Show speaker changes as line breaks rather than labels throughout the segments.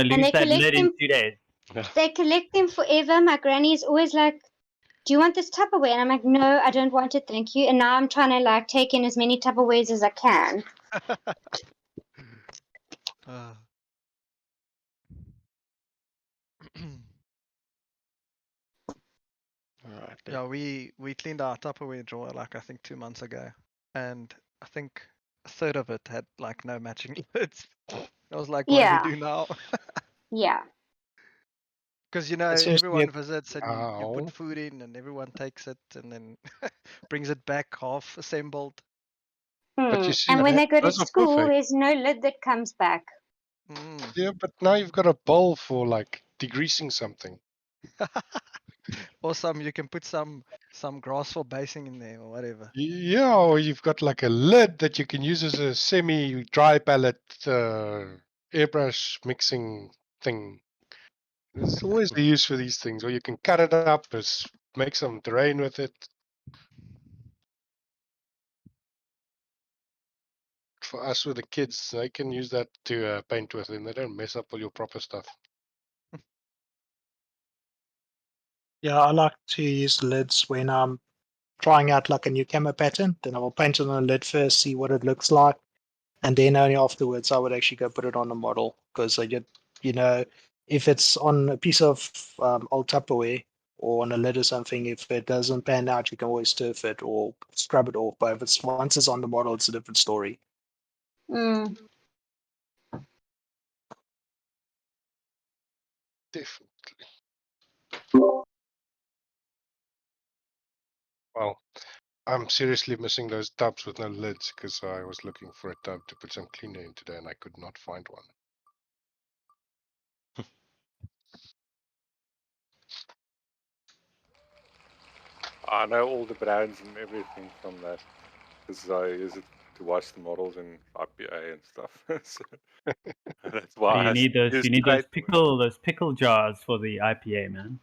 And they collect them.
2 days.
They collect them forever. My granny is always like, "Do you want this Tupperware?" And I'm like, "No, I don't want it, thank you." And now I'm trying to like take in as many Tupperwares as I can.
Alright.
Yeah, we cleaned our Tupperware drawer like I think 2 months ago, and I think a third of it had like no matching lids. I was like, what do we do now?
Yeah.
Because, you know,
It seems to be
everyone visits and you
Ow.
put food in and everyone takes it and then brings it back half assembled.
But you see,
And when they go to
those are
school,
perfect.
there's no lid that comes back.
Yeah, but now you've got a bowl for like degreasing something.
Or you can put some grass for basing in there or whatever.
Yeah, or you've got like a lid that you can use as a semi-dry palette airbrush mixing thing. There's always a use for these things, or you can cut it up, make some terrain with it. For us with the kids, they can use that to paint with, and they don't mess up all your proper stuff.
Yeah, I like to use lids when I'm trying out like a new camo pattern. Then I will paint it on a lid first, see what it looks like, and then only afterwards I would actually go put it on a model, because I get, you know, if it's on a piece of old Tupperware or on a lid or something, if it doesn't pan out, you can always turf it or scrub it off. But if it's once it's on the model, it's a different story.
Definitely. Well, I'm seriously missing those tubs with no lids because I was looking for a tub to put some cleaner in today and I could not find one.
I know all the brands and everything from that because I use it to wash the models in IPA and stuff. So that's why
You need those.
use
You need those
straight-
pickle jars for the IPA, man.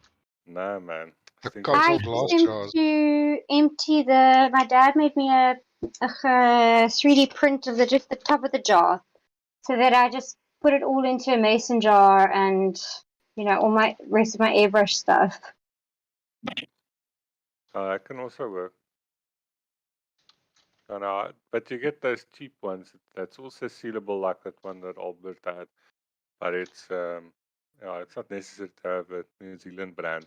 No, man.
The
Think
console
I
glass
used
jars.
to empty the. My dad made me a 3D print of just the top of the jar, so that I just put it all into a mason jar and, you know, all my rest of my airbrush stuff.
that can also work. No, but you get those cheap ones. That's also sealable, like that one that Albert had. But it's it's not necessary to have a New Zealand brand.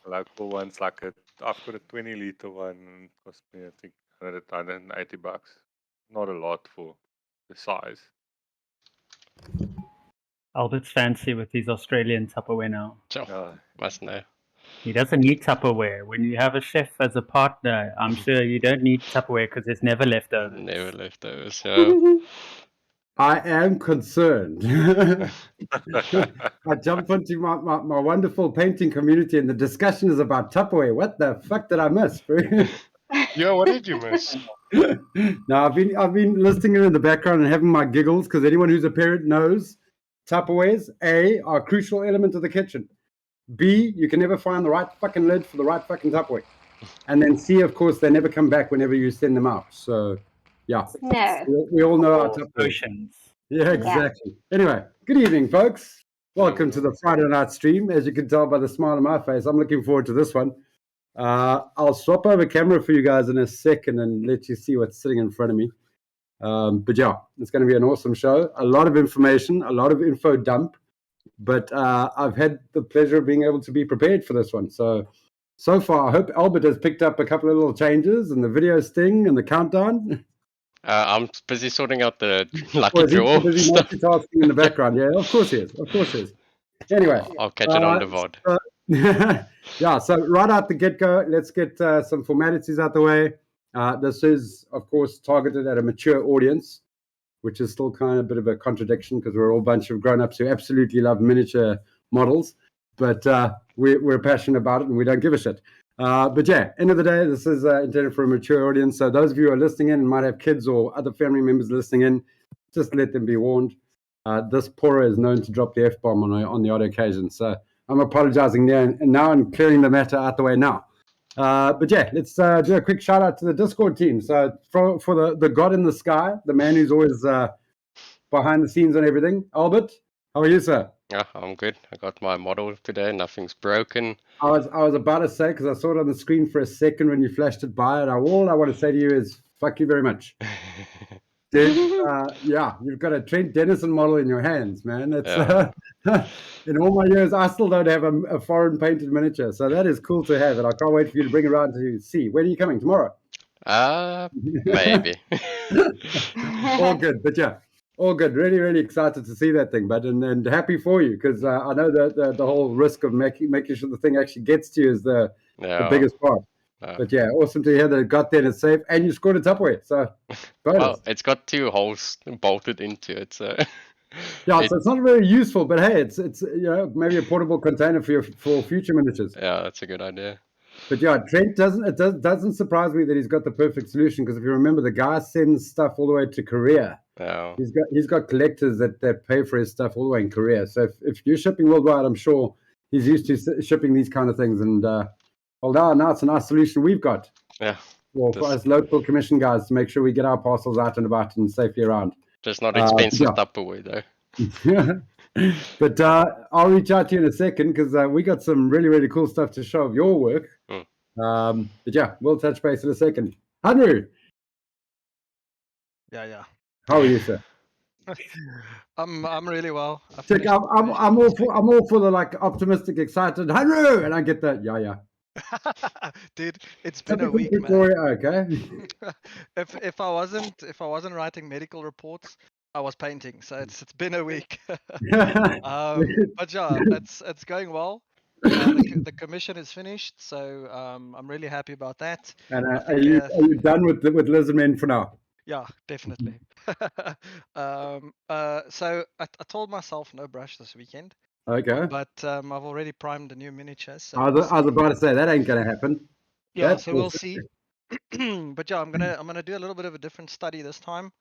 Local ones like I've got a 20-liter one, and it cost me I think $180. Not a lot for the size.
Albert's fancy with his Australian Tupperware now.
Must know.
He doesn't need Tupperware. When you have a chef as a partner, I'm sure you don't need Tupperware because there's never leftovers.
Never leftovers, yeah.
I am concerned. I jump into my wonderful painting community and the discussion is about Tupperware. What the fuck did I miss?
Yeah, what did you miss?
Now I've been listening in the background and having my giggles because anyone who's a parent knows Tupperwares, A, are a crucial element of the kitchen. B, you can never find the right fucking lid for the right fucking Tupperware. And then C, of course, they never come back whenever you send them out. So, yeah.
No.
We all know our Tupperware.
Oceans.
Yeah, exactly. Anyway, good evening, folks. Welcome to the Friday night stream. As you can tell by the smile on my face, I'm looking forward to this one. I'll swap over camera for you guys in a second and let you see what's sitting in front of me. But yeah, it's going to be an awesome show. A lot of information, a lot of info dump. But I've had the pleasure of being able to be prepared for this one. So far, I hope Albert has picked up a couple of little changes and the video sting and the countdown.
I'm busy sorting out the lucky draw
busy
stuff.
multitasking in the background. Yeah, of course he is. Anyway,
I'll catch it on the VOD.
Yeah, so right out the get-go, let's get some formalities out the way. This is, of course, targeted at a mature audience, which is still kind of a bit of a contradiction because we're all a bunch of grown-ups who absolutely love miniature models, but we're passionate about it and we don't give a shit. But yeah, end of the day, this is intended for a mature audience. So those of you who are listening in and might have kids or other family members listening in, just let them be warned. This Pora is known to drop the F-bomb on the odd occasion. So I'm apologizing now and clearing the matter out the way now. But yeah, let's do a quick shout out to the Discord team. So for the God in the sky, the man who's always behind the scenes and everything, Albert, How are you, sir?
Yeah, I'm good. I got my model today. Nothing's broken.
I was about to say, because I saw it on the screen for a second when you flashed it by, and all I want to say to you is, fuck you very much. Dude, yeah, you've got a Trent Dennison model in your hands, man. It's in all my years, I still don't have a foreign painted miniature, so that is cool to have, and I can't wait for you to bring it around to see. When are you coming? Tomorrow?
Maybe.
All good, but yeah, all good. Really, really excited to see that thing, bud, and happy for you, because I know that the whole risk of making sure the thing actually gets to you is the biggest part. But yeah, awesome to hear that it got there and it's safe, and you scored a Tupperware. So, bonus.
Well, it's got 2 holes bolted into it, so.
Yeah, so it's not very useful, but hey, it's maybe a portable container for future miniatures.
Yeah, that's a good idea.
But yeah, Trent doesn't surprise me that he's got the perfect solution, because if you remember, the guy sends stuff all the way to Korea.
Yeah.
He's got collectors that pay for his stuff all the way in Korea. So if you're shipping worldwide, I'm sure he's used to shipping these kind of things. And now it's a nice solution we've got.
Yeah.
Well, for us local commission guys to make sure we get our parcels out and about and safely around.
Just not expensive Tupperware though.
But I'll reach out to you in a second, because we got some really, really cool stuff to show of your work. But yeah, we'll touch base in a second. Henry.
Yeah.
How are you, sir?
I'm really well.
I'm all for the like optimistic, excited Henry, and I get that. Yeah.
Dude, it's been a week, man.
Okay.
if I wasn't writing medical reports, I was painting. So it's been a week. But yeah, it's going well. The commission is finished, so I'm really happy about that.
And are you done with Lizardmen for now?
Yeah, definitely. So I told myself no brush this weekend.
Okay.
But I've already primed the new miniatures. So
I was about to say that ain't gonna happen.
Yeah, that's we'll see. But yeah, I'm gonna do a little bit of a different study this time.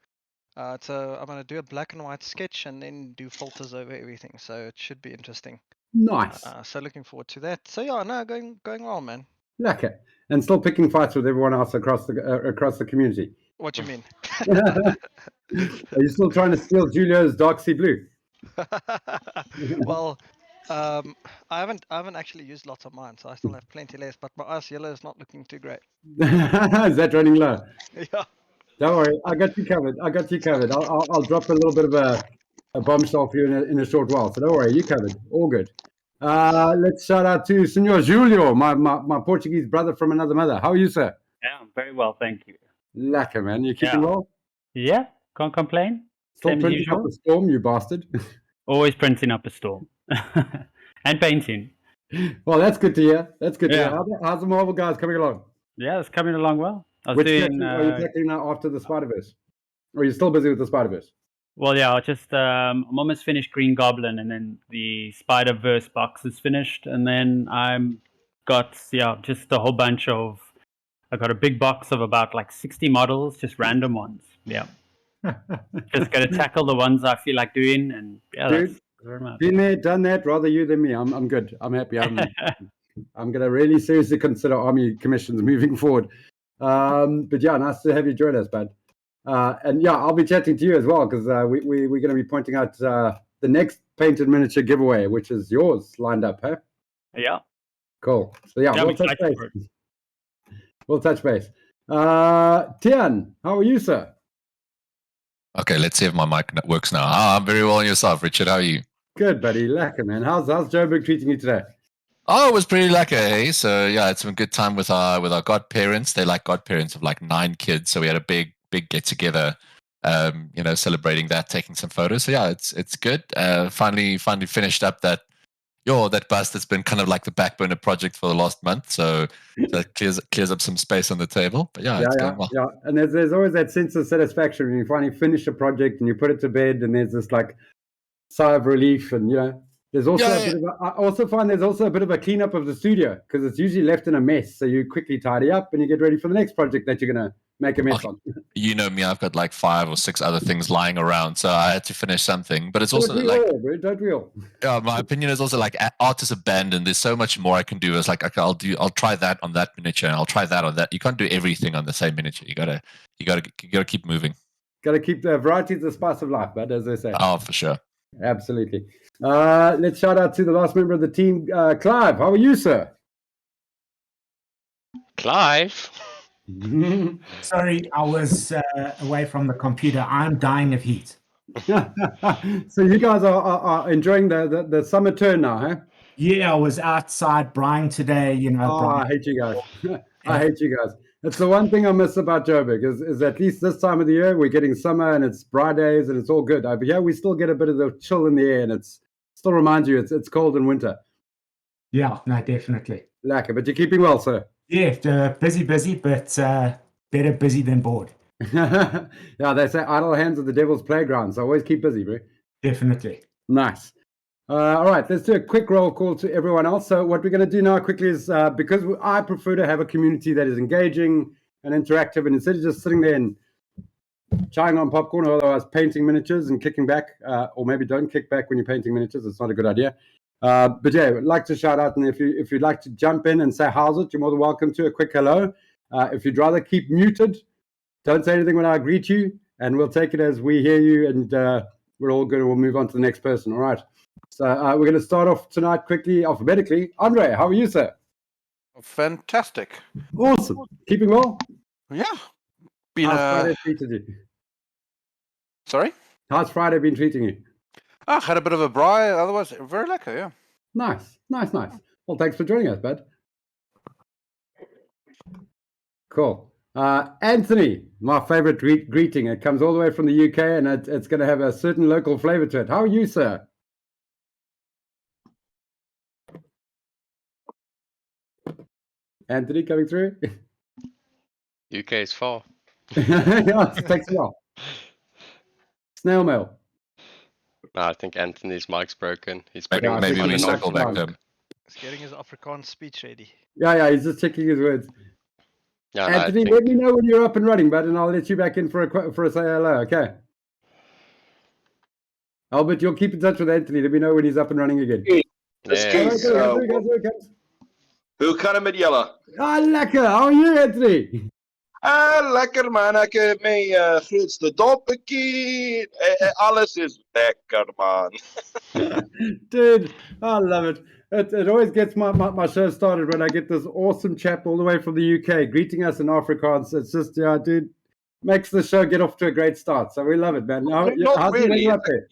So I'm gonna do a black and white sketch and then do filters over everything. So it should be interesting.
Nice.
So looking forward to that. So yeah, no, going well, man.
Okay, and still picking fights with everyone else across the community.
What do you mean?
Are you still trying to steal Julio's Dark Sea Blue?
Well, I haven't actually used lots of mine, so I still have plenty left. But my ice yellow is not looking too great.
Is that running low?
Yeah.
Don't worry, I got you covered. I'll drop a little bit of a bombshell for you in a short while. So don't worry, you covered. All good. Let's shout out to Senor Julio, my Portuguese brother from another mother. How are you, sir?
Yeah, I'm very well, thank you.
Lacquer, man. You keeping well?
Yeah, can't complain.
Still printing up a storm, you bastard.
Always printing up a storm. And painting.
Well, that's good to hear. How's the Marvel guys coming along?
Yeah, it's coming along well.
Which section are you tackling now after the Spider-Verse? Or are you still busy with the Spider-Verse?
Well, yeah, I'm almost finished Green Goblin, and then the Spider-Verse box is finished, and then I'm got just a whole bunch of. I got a big box of about like 60 models, just random ones. Yeah, just got to tackle the ones I feel like doing, and
dude, been there, done that. Rather you than me. I'm good. I'm happy. I'm gonna really seriously consider army commissions moving forward. But yeah, nice to have you join us, bud. And yeah, I'll be chatting to you as well, because we're going to be pointing out the next painted miniature giveaway, which is yours lined up, huh?
Yeah.
Cool. So yeah, we'll touch base. Tian, how are you, sir?
Okay, let's see if my mic works now. I'm very well, and yourself, Richard. How are you?
Good, buddy. Lacquer, man. How's Joburg treating you today?
Oh, it was pretty lacquer, eh? So yeah, it's been a good time with our godparents. They're like godparents of like 9 kids, so we had a big get together. Celebrating that, taking some photos. So yeah, it's good. Finally finished up that bust that's been kind of like the backburner project for the last month. So that clears up some space on the table. But yeah, it's going well.
Yeah, and there's always that sense of satisfaction when you finally finish a project and you put it to bed, and there's this like sigh of relief, and there's also I also find there's also a bit of a cleanup of the studio, because it's usually left in a mess. So you quickly tidy up and you get ready for the next project that you're gonna make a mess on.
You know me, I've got like 5 or 6 other things lying around, so I had to finish something. But it's also
don't we all?
Yeah, my opinion is also like art is abandoned. There's so much more I can do. It's like, okay, I'll try that on that miniature, and I'll try that on that. You can't do everything on the same miniature. You gotta keep moving.
Got to keep the variety is the spice of life, but as they say.
Oh, for sure.
Absolutely. Let's shout out to the last member of the team, Clive. How are you, sir?
Clive?
Sorry, I was away from the computer. I'm dying of heat.
So you guys are enjoying the summer turn now, huh?
Yeah, I was outside Brian today, you know.
Oh,
Brian.
I hate you guys. I hate you guys. That's the one thing I miss about Joburg is at least this time of the year we're getting summer and it's bright days and it's all good. But yeah, we still get a bit of the chill in the air and it's still reminds you it's cold in winter.
Yeah, no, definitely.
Lekker, but you're keeping well, sir.
Yeah, busy, but better busy than bored.
Yeah, they say idle hands are the devil's playground, so always keep busy, bro.
Definitely.
Nice. All right, let's do a quick roll call to everyone else. So what we're going to do now quickly is, because I prefer to have a community that is engaging and interactive, and instead of just sitting there and chowing on popcorn or otherwise painting miniatures and kicking back, or maybe don't kick back when you're painting miniatures, it's not a good idea. But yeah, I'd like to shout out, and if you'd like to jump in and say how's it, you're more than welcome to. A quick hello. If you'd rather keep muted, don't say anything when I greet you, and we'll take it as we hear you, and we're all good, and we'll move on to the next person. All right. So we're going to start off tonight quickly, alphabetically. Andre, how are you, sir?
Fantastic.
Awesome. Keeping well?
Yeah.
How's Friday treated you?
Sorry?
How's Friday been treating you?
I had a bit of a braai, otherwise very lekker, yeah.
Nice. Well, thanks for joining us, bud. Cool. Anthony, my favorite greeting. It comes all the way from the UK, and it's going to have a certain local flavor to it. How are you, sir? Anthony coming through?
UK is far.
Yeah, it takes a while. Snail mail.
No, I think Anthony's mic's broken. He's
Maybe
putting his
we
on and
circle
off.
back him.
He's getting his Afrikaans speech ready.
Yeah, he's just checking his words.
Yeah, no, I
Anthony,
think-
let me know when you're up and running, bud, and I'll let you back in for a say hello, okay? Albert, you'll keep in touch with Anthony. Let me know when he's up and running again.
Hoe kan het met julle?
Ah, lekker. How are you, Anthony?
Lekker man, ek het my grootste doppekie. Alles is lekker man.
Dude, I love it. It always gets my show started when I get this awesome chap all the way from the UK greeting us in Afrikaans. It's just, yeah, dude, makes the show get off to a great start. So we love it, man.
Not
How's the
really.
weather up there?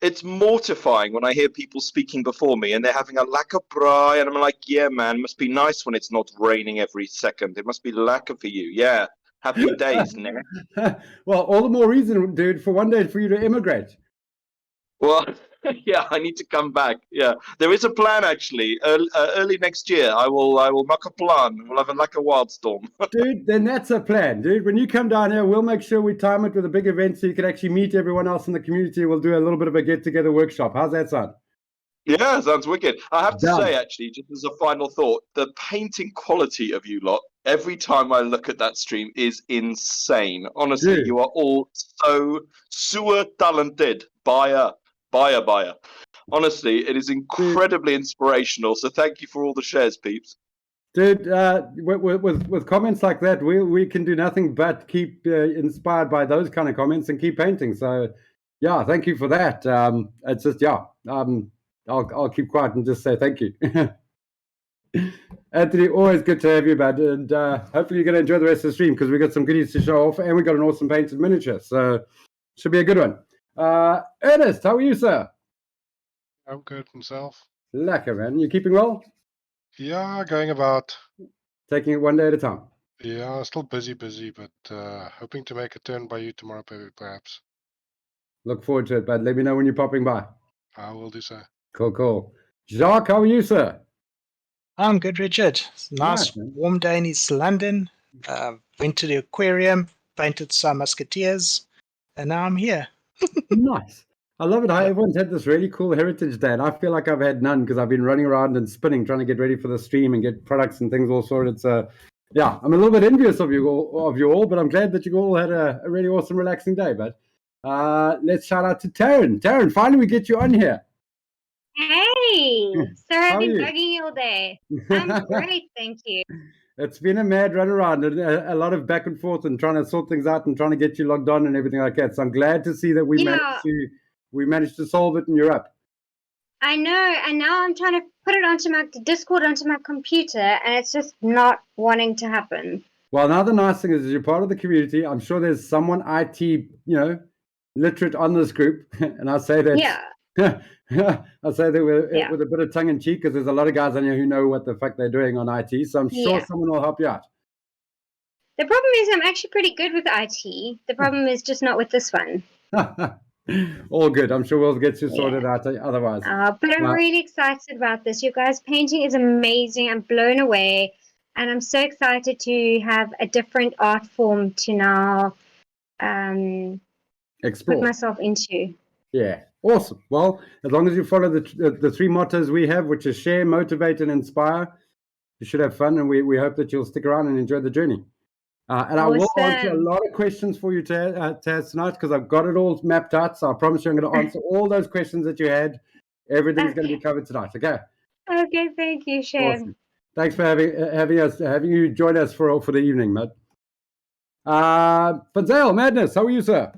It's mortifying when I hear people speaking before me and they're having a lekker braai, and I'm like, yeah, man, must be nice when it's not raining every second. It must be lekker for you. Yeah, happy days, Nick.
Well, all the more reason, dude, for one day for you to immigrate.
Well, yeah, I need to come back. Yeah, there is a plan actually. Early next year, I will make a plan. We'll have a lekker WildStorm.
Dude, then that's a plan, dude. When you come down here, we'll make sure we time it with a big event so you can actually meet everyone else in the community. We'll do a little bit of a get-together workshop. How's that sound?
Yeah, sounds wicked. I have to
Done.
say, actually, just as a final thought, the painting quality of you lot, every time I look at that stream, is insane. Honestly,
Dude.
you are all so talented. Buyer. Honestly, it is incredibly inspirational. So thank you for all the shares, peeps.
Dude, with comments like that, we can do nothing but keep inspired by those kind of comments and keep painting. So, yeah, thank you for that. It's just, yeah, I'll keep quiet and just say thank you. Anthony, always good to have you, bud. And hopefully you're going to enjoy the rest of the stream because we got some goodies to show off and we got an awesome painted miniature. So, should be a good one. Ernest, how are you, sir?
I'm good myself.
Lekker, man. You keeping well?
Yeah, going about.
Taking it one day at a time.
Yeah, still busy, but hoping to make a turn by you tomorrow, perhaps.
Look forward to it, bud. Let me know when you're popping by.
I will do so.
Cool. Jacques, how are you, sir?
I'm good, Richard. It's a nice
man.
warm day in East London. Went to the aquarium, painted some musketeers, and now I'm here.
Nice. I love it how everyone's had this really cool Heritage Day, and I feel like I've had none because I've been running around and spinning, trying to get ready for the stream and get products and things all sorted. So, yeah, I'm a little bit envious of you all, but I'm glad that you all had a really awesome, relaxing day. But let's shout out to Taryn. Taryn, finally we get you on here.
Hey, sir,
How
I've
are
been
you?
bugging you all day. I'm great, thank you.
It's been a mad run around and a lot of back and forth and trying to sort things out and trying to get you logged on and everything like that. So I'm glad to see that we
Yeah.
managed to We managed to solve it and you're up.
I know, and now I'm trying to put it onto my Discord onto my computer, and it's just not wanting to happen.
Well, now the nice thing is you're part of the community. I'm sure there's someone IT, literate on this group, and I say that.
Yeah.
I say that with a bit of tongue in cheek because there's a lot of guys on here who know what the fuck they're doing on IT. So I'm sure someone will help you out.
The problem is I'm actually pretty good with IT. The problem is just not with this one.
All good. I'm sure we'll get you sorted out otherwise.
But I'm really excited about this. You guys' painting is amazing. I'm blown away. And I'm so excited to have a different art form to now
explore.
Put myself into.
Yeah, awesome. Well, as long as you follow the three mottos we have, which is share, motivate, and inspire, you should have fun. And we hope that you'll stick around and enjoy the journey. And I will answer a lot of questions for you, Taz, tonight because I've got it all mapped out. So I promise you I'm going to answer all those questions that you had. Everything's going to be covered tonight. Okay.
Okay, thank you, Shane.
Awesome. Thanks for having you join us for the evening, mate. Fazale Madness, how are you, sir?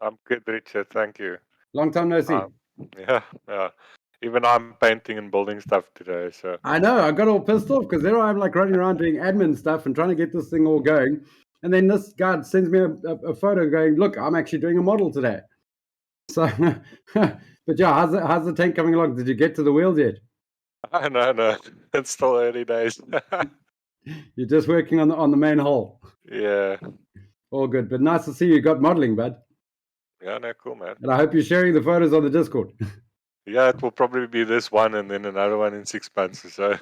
I'm good, Richard. Thank you.
Long time no see.
Yeah. Even I'm painting and building stuff today. So
I know. I got all pissed off because there I am, like running around doing admin stuff and trying to get this thing all going. And then this guy sends me a photo going, "Look, I'm actually doing a model today." So, but yeah, how's the tank coming along? Did you get to the wheels yet?
No, it's still early days.
You're just working on the main hull.
Yeah.
All good, but nice to see you got modeling, bud.
Yeah, no, cool, man.
And I hope you're sharing the photos on the Discord.
Yeah, it will probably be this one and then another one in 6 months or so.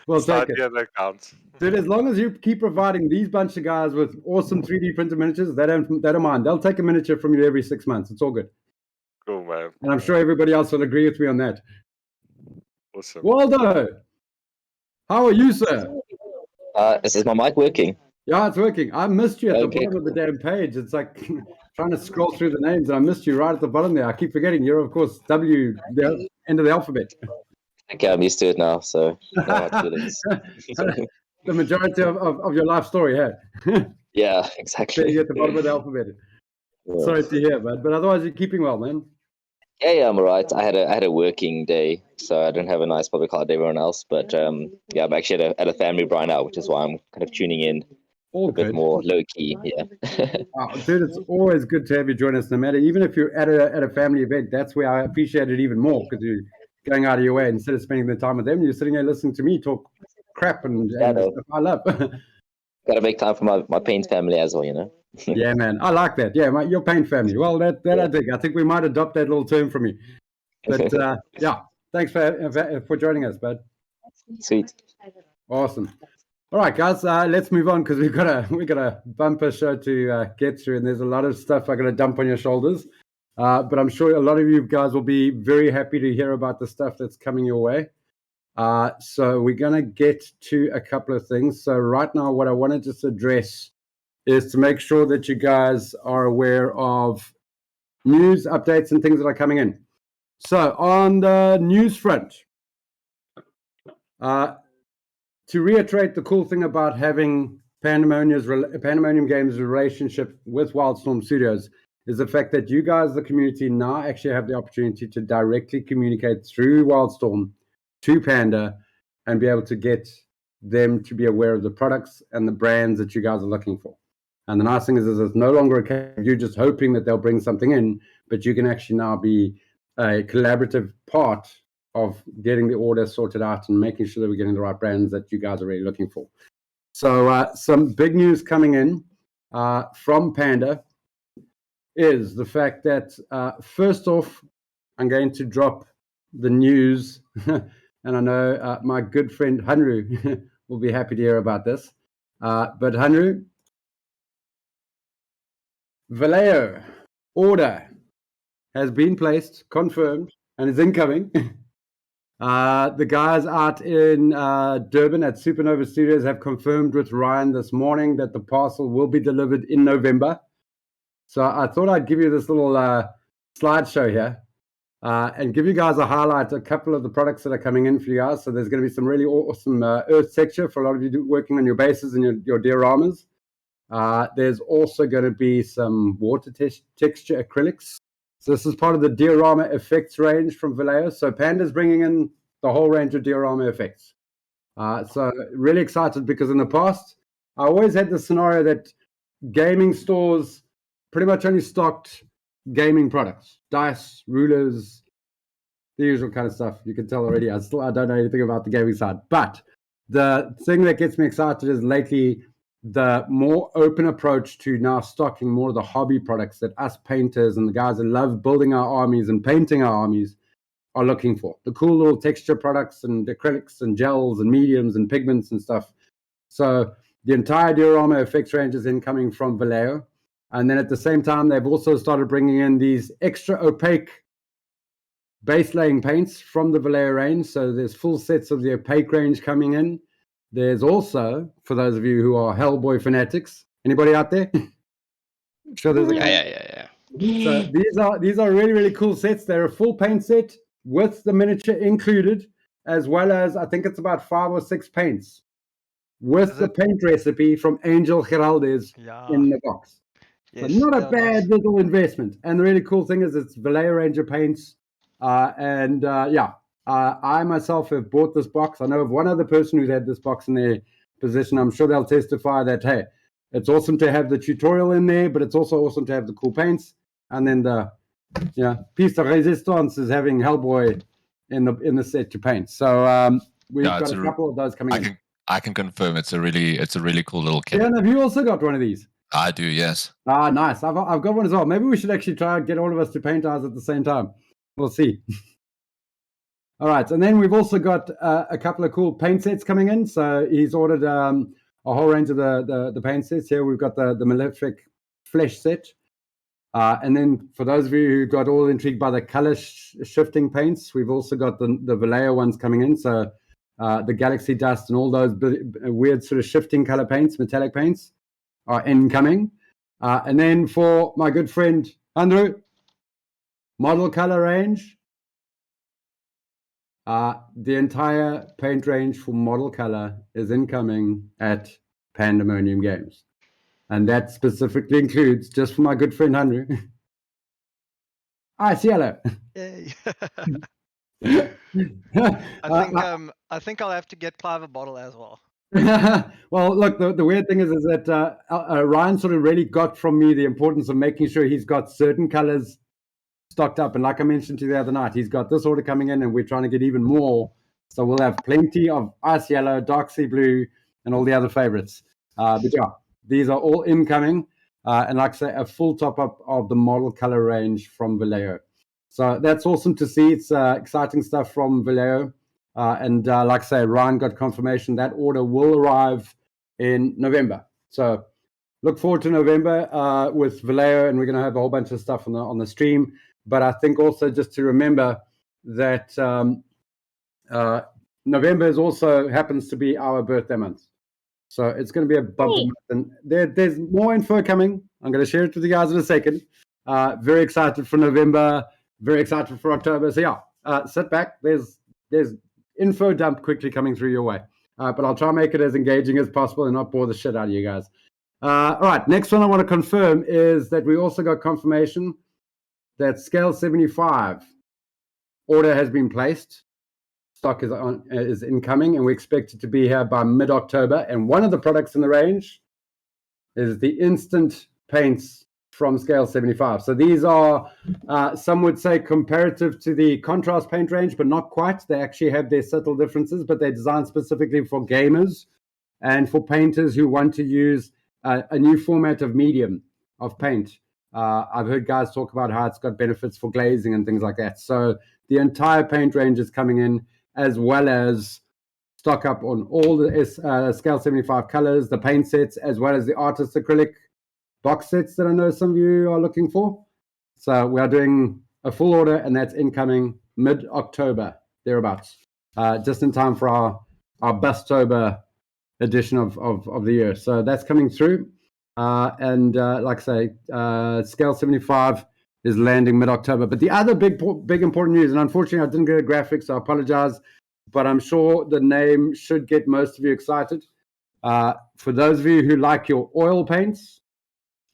Well, take it.
Yeah, that counts.
Dude, as long as you keep providing these bunch of guys with awesome 3D printed miniatures, they don't mind. They'll take a miniature from you every 6 months. It's all good.
Cool, man.
And I'm sure everybody else will agree with me on that.
Awesome.
Waldo, how are you, sir?
Is my mic working?
Yeah, it's working. I missed you at the
Okay,
bottom of the damn page. It's like trying to scroll through the names, and I missed you right at the bottom there. I keep forgetting you're, of course, W, the end of the alphabet.
Okay, I'm used to it now, so no hard feelings.
The majority of your life story, yeah.
Yeah, exactly.
You're at the bottom of the alphabet.
Yeah.
Sorry to hear, but otherwise you're keeping well, man.
Yeah, I'm alright. I had a working day, so I didn't have a nice public holiday everyone else. But yeah, I'm actually at a family right now, which is why I'm kind of tuning in
all
a bit more low key. Yeah.
Dude, it's always good to have you join us. No matter, even if you're at a family event, that's where I appreciate it even more because you're going out of your way instead of spending the time with them. You're sitting there listening to me talk crap and stuff I love.
Got to make time for my paint family as well, you know.
Yeah, man, I like that. Yeah, your paint family. Well, that I think we might adopt that little term from you. But yeah, thanks for joining us, bud.
Sweet.
Awesome. All right, guys, let's move on because we got a bumper show to get through, and there's a lot of stuff I got to dump on your shoulders. But I'm sure a lot of you guys will be very happy to hear about the stuff that's coming your way. So we're gonna get to a couple of things. So right now, what I want to just address is to make sure that you guys are aware of news updates and things that are coming in. So on the news front, to reiterate the cool thing about having Pandemonium Games' relationship with WildStorm Studios is the fact that you guys, the community, now actually have the opportunity to directly communicate through WildStorm to Panda and be able to get them to be aware of the products and the brands that you guys are looking for. And the nice thing is it's no longer a case of you just hoping that they'll bring something in, but you can actually now be a collaborative part of getting the order sorted out and making sure that we're getting the right brands that you guys are really looking for. So some big news coming in from Panda is the fact that first off, I'm going to drop the news, and I know my good friend Hanru will be happy to hear about this. But Hanru, Vallejo order has been placed, confirmed, and is incoming. The guys out in Durban at Supernova Studios have confirmed with Ryan this morning that the parcel will be delivered in November. So I thought I'd give you this little slideshow here and give you guys a couple of the products that are coming in for you guys. So there's going to be some really awesome earth texture for a lot of you working on your bases and your dioramas. There's also going to be some water texture acrylics. So this is part of the diorama effects range from Vallejo. So Panda's bringing in the whole range of diorama effects. So really excited because in the past, I always had the scenario that gaming stores pretty much only stocked gaming products, dice, rulers, the usual kind of stuff. You can tell already. I don't know anything about the gaming side. But the thing that gets me excited is lately the more open approach to now stocking more of the hobby products that us painters and the guys that love building our armies and painting our armies are looking for. The cool little texture products and acrylics and gels and mediums and pigments and stuff. So the entire diorama effects range is incoming from Vallejo. And then at the same time, they've also started bringing in these extra opaque base laying paints from the Vallejo range. So there's full sets of the opaque range coming in. There's also, for those of you who are Hellboy fanatics, anybody out there? Sure, there's a
Yeah.
So these are really, really cool sets. They're a full paint set with the miniature included, as well as I think it's about 5 or 6 paints with the paint recipe from Angel Giraldes in the box.
Yes,
So not a
yeah,
bad
nice.
little investment. And the really cool thing is it's Vallejo Ranger paints. I myself have bought this box. I know of one other person who's had this box in their possession. I'm sure they'll testify that, hey, it's awesome to have the tutorial in there, but it's also awesome to have the cool paints. And then the piece de resistance is having Hellboy in the set to paint. So we've got a couple of those coming in.
I can confirm it's a really cool little kit.
Yeah, have you also got one of these?
I do, yes.
Ah, nice. I've got one as well. Maybe we should actually try and get all of us to paint ours at the same time. We'll see. All right, and then we've also got a couple of cool paint sets coming in. So he's ordered a whole range of the paint sets. Here we've got the Malefic Flesh set. And then for those of you who got all intrigued by the color shifting paints, we've also got the Vallejo ones coming in. So the Galaxy Dust and all those weird sort of shifting color paints, metallic paints, are incoming. And then for my good friend Andrew, model color range. The entire paint range for model color is incoming at Pandemonium Games. And that specifically includes, just for my good friend Andrew, Ice Yellow.
Yay.
I
I think I'll have to get Clive a bottle as well.
Well, look, the weird thing is that Ryan sort of really got from me the importance of making sure he's got certain colors stocked up. And like I mentioned to you the other night, he's got this order coming in and we're trying to get even more. So we'll have plenty of Ice Yellow, Dark Sea Blue, and all the other favorites. But yeah, these are all incoming. And like I say, a full top-up of the model color range from Vallejo. So that's awesome to see. It's exciting stuff from Vallejo. And like I say, Ryan got confirmation that order will arrive in November. So look forward to November with Vallejo, and we're going to have a whole bunch of stuff on the stream. But I think also just to remember that November is also happens to be our birthday month. So it's going to be a bumper month. And there's more info coming. I'm going to share it with you guys in a second. Very excited for November. Very excited for October. So yeah, sit back. There's info dump quickly coming through your way. But I'll try and make it as engaging as possible and not bore the shit out of you guys. All right, next one I want to confirm is that we also got confirmation that Scale 75 order has been placed. Stock is incoming, and we expect it to be here by mid-October. And one of the products in the range is the instant paints from Scale 75. So these are, some would say, comparative to the contrast paint range, but not quite. They actually have their subtle differences, but they're designed specifically for gamers and for painters who want to use a new format of medium of paint. I've heard guys talk about how it's got benefits for glazing and things like that. So the entire paint range is coming in, as well as stock up on all the Scale 75 colors, the paint sets, as well as the artist acrylic box sets that I know some of you are looking for. So we are doing a full order, and that's incoming mid-October, thereabouts, just in time for our Bustober edition of the year. So that's coming through. And like I say, Scale 75 is landing mid-October. But the other big important news, and unfortunately I didn't get a graphic, so I apologize, but I'm sure the name should get most of you excited, For those of you who like your oil paints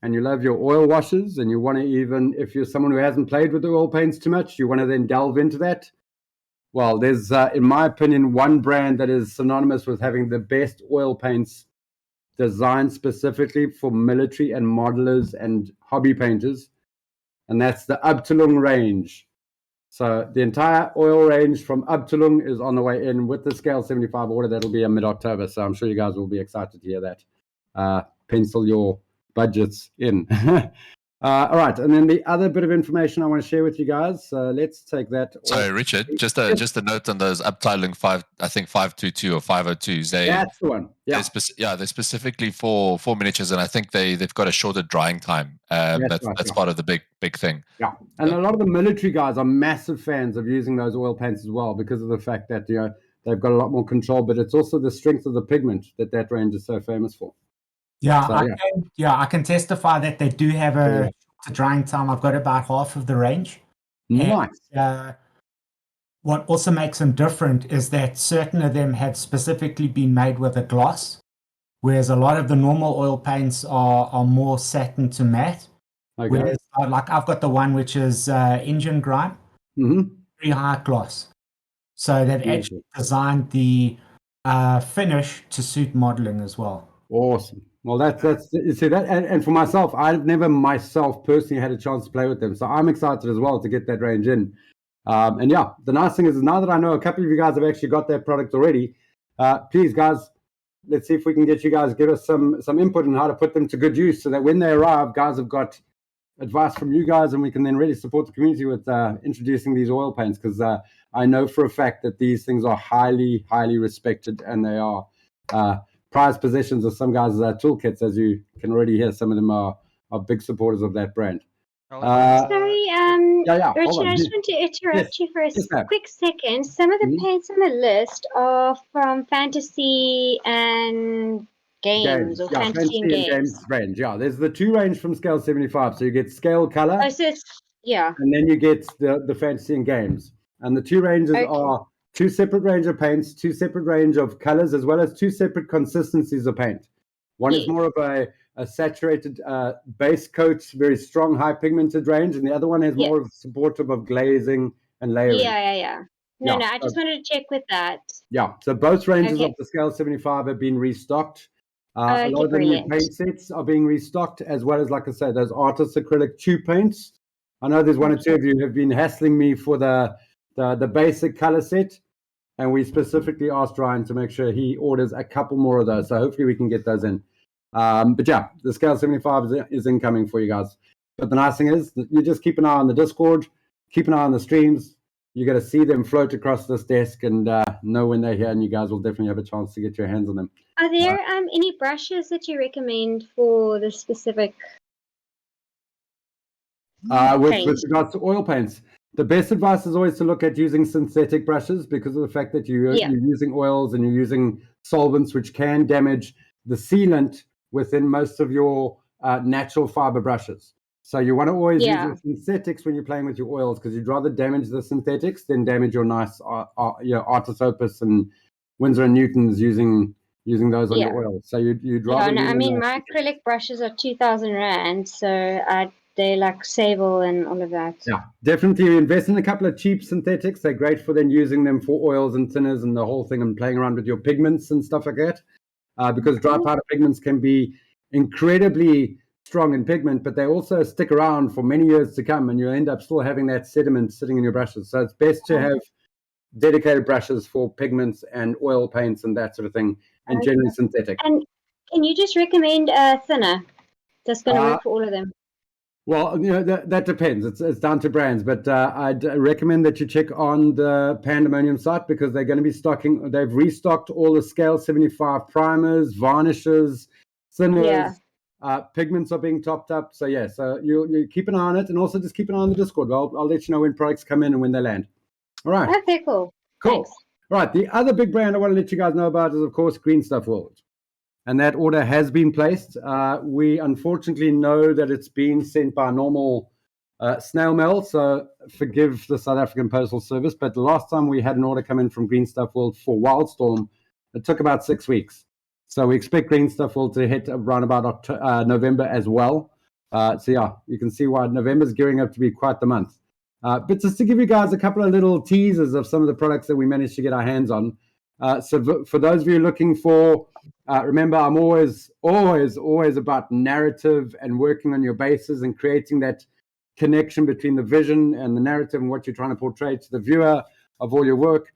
and you love your oil washes and you want to even, if you're someone who hasn't played with the oil paints too much, you want to then delve into that. Well, there's, in my opinion, one brand that is synonymous with having the best oil paints designed specifically for military and modelers and hobby painters, and that's the Talon range. So the entire oil range from Talon is on the way in with the Scale 75 order. That'll be in mid-October, so I'm sure you guys will be excited to hear that. Pencil your budgets in. All right, and then the other bit of information I want to share with you guys. Let's take that.
Sorry, Richard. Just a note on those Uptiling 522 or 502s.
That's the one. Yeah,
they're specifically for miniatures, and I think they've got a shorter drying time. That's part of the big thing.
Yeah, and a lot of the military guys are massive fans of using those oil paints as well because of the fact that they've got a lot more control, but it's also the strength of the pigment that range is so famous for.
Yeah,
So,
I can testify that they do have a shorter drying time. I've got about half of the range.
Nice.
And, what also makes them different is that certain of them have specifically been made with a gloss, whereas a lot of the normal oil paints are more satin to matte.
Okay.
Whereas, like I've got the one which is engine grime, very high gloss. So they've actually designed the finish to suit modeling as well.
Awesome. Well, that's you see that, and for myself, I've never myself personally had a chance to play with them, so I'm excited as well to get that range in. And yeah, the nice thing is now that I know a couple of you guys have actually got that product already, please guys, let's see if we can get you guys, give us some input on how to put them to good use so that when they arrive, guys have got advice from you guys and we can then really support the community with introducing these oil paints, because I know for a fact that these things are highly, highly respected and they are prized possessions of some guys' toolkits. As you can already hear, some of them are big supporters of that brand.
Sorry, Richard, I just want to interrupt
Yes.
you for a
Yes, ma'am.
quick second. Some of the paints on the list are from fantasy and games or fantasy and games.
Range. Yeah, there's the two range from Scale 75. So you get Scale Color,
Oh, so it's, yeah.
and then you get the fantasy and games. And the two ranges are two separate range of paints, two separate range of colors, as well as two separate consistencies of paint. One is more of a saturated base coat, very strong, high pigmented range, and the other one has more of supportive of glazing and layering.
Yeah. No, I just wanted to check with that.
Yeah, so both ranges of the Scale 75 have been restocked. A lot of the new paint sets are being restocked, as well as, like I said, those artist acrylic tube paints. I know there's one or two of you who have been hassling me for the basic color set, and we specifically asked Ryan to make sure he orders a couple more of those. So hopefully we can get those in. But yeah, the Scale 75 is incoming for you guys. But the nice thing is that you just keep an eye on the Discord, keep an eye on the streams. You got to see them float across this desk and know when they're here, and you guys will definitely have a chance to get your hands on them.
Are there any brushes that you recommend for the specific
with regards to oil paints? The best advice is always to look at using synthetic brushes because of the fact that you're using oils and you're using solvents which can damage the sealant within most of your natural fiber brushes. So you want to always use your synthetics when you're playing with your oils, because you'd rather damage the synthetics than damage your nice Artis Opus and Winsor and Newtons using those on your oils. So you'd rather.
Yeah, no, I mean my acrylic brushes are 2,000 rand, so they like Sable and all of that.
Yeah, definitely invest in a couple of cheap synthetics. They're great for then using them for oils and thinners and the whole thing, and playing around with your pigments and stuff like that. Because dry powder pigments can be incredibly strong in pigment, but they also stick around for many years to come, and you end up still having that sediment sitting in your brushes. So it's best to have dedicated brushes for pigments and oil paints and that sort of thing, and generally synthetic.
And can you just recommend a thinner that's going to work for all of them?
Well, that depends. It's down to brands, but I'd recommend that you check on the Pandemonium site, because they're going to be stocking. They've restocked all the Scale 75 primers, varnishes, thinners. Pigments are being topped up. So so you keep an eye on it, and also just keep an eye on the Discord. I'll let you know when products come in and when they land. All right.
Okay, cool.
Thanks. Right. The other big brand I want to let you guys know about is, of course, Green Stuff World. And that order has been placed. We unfortunately know that it's been sent by normal snail mail, so forgive the South African Postal Service. But the last time we had an order come in from Green Stuff World for WildStorm, it took about 6 weeks. So we expect green stuff all to hit around about November as well. So yeah, you can see why November's gearing up to be quite the month. But just to give you guys a couple of little teasers of some of the products that we managed to get our hands on. So for those of you looking for, remember, I'm always about narrative and working on your bases and creating that connection between the vision and the narrative and what you're trying to portray to the viewer of all your work.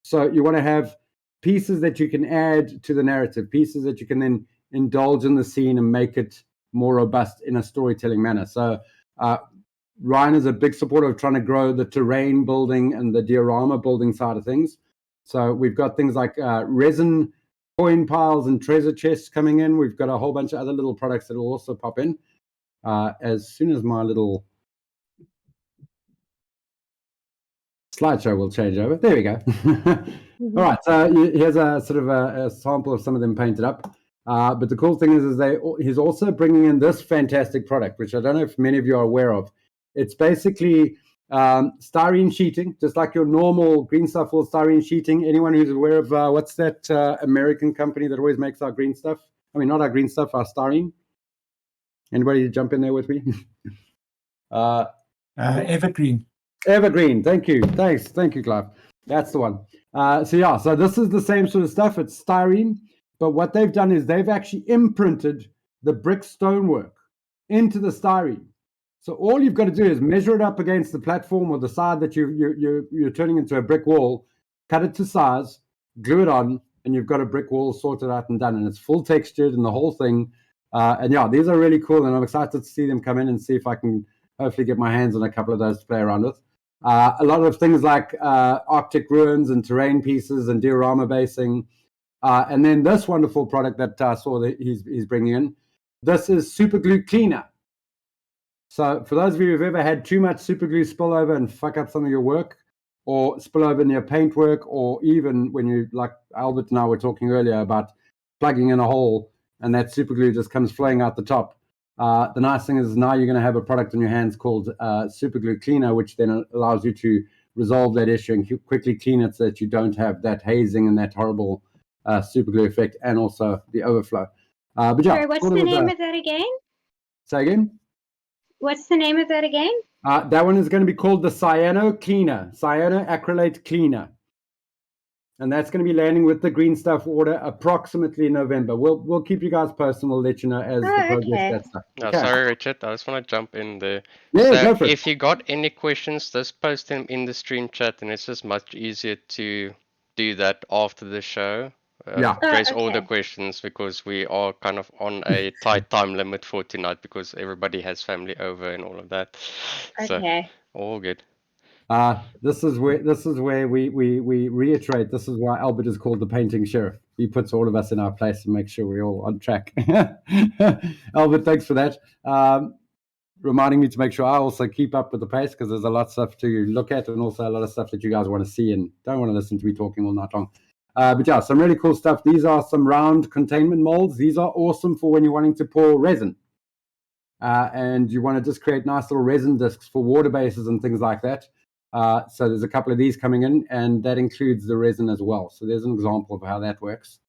So you want to have pieces that you can add to the narrative, pieces that you can then indulge in the scene and make it more robust in a storytelling manner. So Ryan is a big supporter of trying to grow the terrain building and the diorama building side of things. So we've got things like resin coin piles and treasure chests coming in. We've got a whole bunch of other little products that will also pop in as soon as my little slideshow will change over. There we go. All right, so here's a sort of a sample of some of them painted up. But the cool thing is he's also bringing in this fantastic product, which I don't know if many of you are aware of. It's basically styrene sheeting, just like your normal green stuff or styrene sheeting. Anyone who's aware of what's that American company that always makes our green stuff? I mean, not our green stuff, our styrene. Anybody jump in there with me?
Evergreen.
Evergreen. Thank you. Thank you, Clive. That's the one. So this is the same sort of stuff. It's styrene, but what they've done is they've actually imprinted the brick stonework into the styrene. So all you've got to do is measure it up against the platform or the side that you're turning into a brick wall, cut it to size, glue it on, and you've got a brick wall sorted out and done. And it's full textured and the whole thing. And yeah, these are really cool, and I'm excited to see them come in and see if I can hopefully get my hands on a couple of those to play around with. A lot of things like Arctic ruins and terrain pieces and diorama basing. And then this wonderful product that I saw that he's bringing in. This is Super Glue Cleaner. So for those of you who've ever had too much super glue spill over and fuck up some of your work, or spill over in your paint work, or even when you, like Albert and I were talking earlier about plugging in a hole and that super glue just comes flowing out the top. The nice thing is now you're going to have a product in your hands called Super Glue Cleaner, which then allows you to resolve that issue and quickly clean it so that you don't have that hazing and that horrible super glue effect and also the overflow. But yeah,
sorry, what's the name of that again?
Say again?
What's the name of that again?
That one is going to be called the Cyano Cleaner, Cyano Acrylate Cleaner. And that's going to be landing with the green stuff order approximately in November. We'll keep you guys posted and we'll let you know as the progress that stuff.
No,
Okay.
sorry, Richard. I just want to jump in there.
Yeah,
so
go for it.
if you got any questions, just post them in the stream chat, and it's just much easier to do that after the show. Address all the questions because we are kind of on a tight time limit for tonight because everybody has family over and all of that.
Okay.
So all good.
This is where we reiterate. This is why Albert is called the painting sheriff. He puts all of us in our place and makes sure we're all on track. Albert, thanks for that. Reminding me to make sure I also keep up with the pace because there's a lot of stuff to look at and also a lot of stuff that you guys want to see and don't want to listen to me talking all night long. But yeah, some really cool stuff. These are some round containment molds. These are awesome for when you're wanting to pour resin. And you want to just create nice little resin discs for water bases and things like that. So there's a couple of these coming in, and that includes the resin as well. So there's an example of how that works.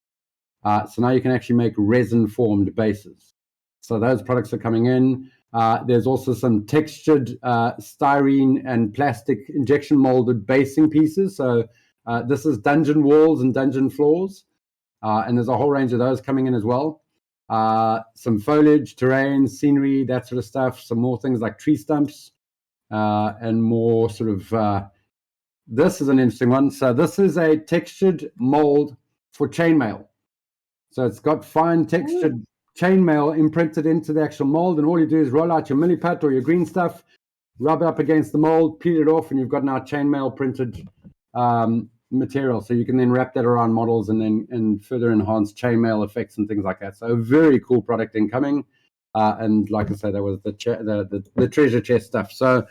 So now you can actually make resin-formed bases. So those products are coming in. There's also some textured styrene and plastic injection molded basing pieces. So this is dungeon walls and dungeon floors. And there's a whole range of those coming in as well. Some foliage, terrain, scenery, that sort of stuff. Some more things like tree stumps. And more sort of, this is an interesting one. So this is a textured mold for chainmail. So it's got fine textured chainmail imprinted into the actual mold. And all you do is roll out your milliput or your green stuff, rub it up against the mold, peel it off, and you've got now chainmail printed material. So you can then wrap that around models and further enhance chainmail effects and things like that. So a very cool product incoming. And like I said, that was the treasure chest stuff. So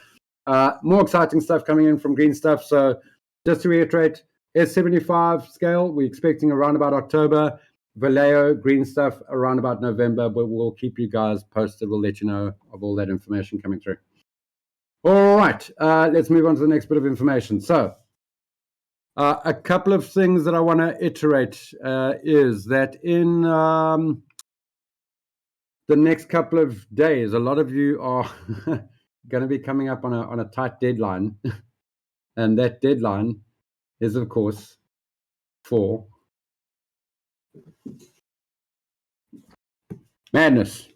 more exciting stuff coming in from green stuff. So just to reiterate, S75 scale, we're expecting around about October. Vallejo green stuff around about November, but we'll keep you guys posted. We'll let you know of all that information coming through. All right, let's move on to the next bit of information. So A couple of things that I want to iterate is that in the next couple of days, a lot of you are going to be coming up on a tight deadline. And that deadline is, of course, for Madness.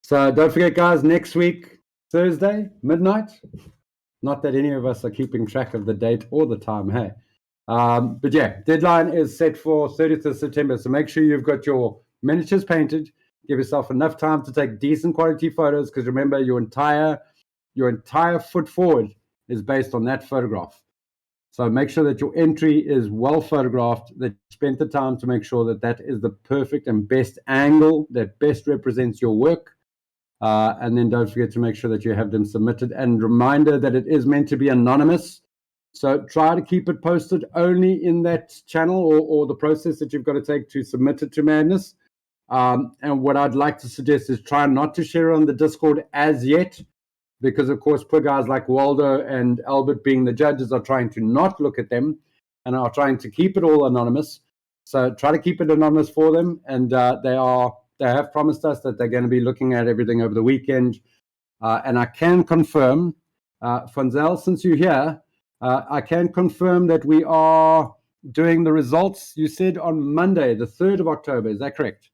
So don't forget, guys, next week, Thursday, midnight. Not that any of us are keeping track of the date or the time, hey? But yeah, deadline is set for 30th of September. So make sure you've got your miniatures painted. Give yourself enough time to take decent quality photos, because remember, your entire foot forward is based on that photograph. So make sure that your entry is well photographed, that you spent the time to make sure that that is the perfect and best angle that best represents your work. And then don't forget to make sure that you have them submitted. And reminder that it is meant to be anonymous. So try to keep it posted only in that channel or the process that you've got to take to submit it to Madness. And what I'd like to suggest is try not to share on the Discord as yet, because, of course, poor guys like Waldo and Albert, being the judges, are trying to not look at them and are trying to keep it all anonymous. So try to keep it anonymous for them. And they have promised us that they're going to be looking at everything over the weekend. And I can confirm, Fonzel, since you're here, I can confirm that we are doing the results, you said, on Monday, the 3rd of October. Is that correct?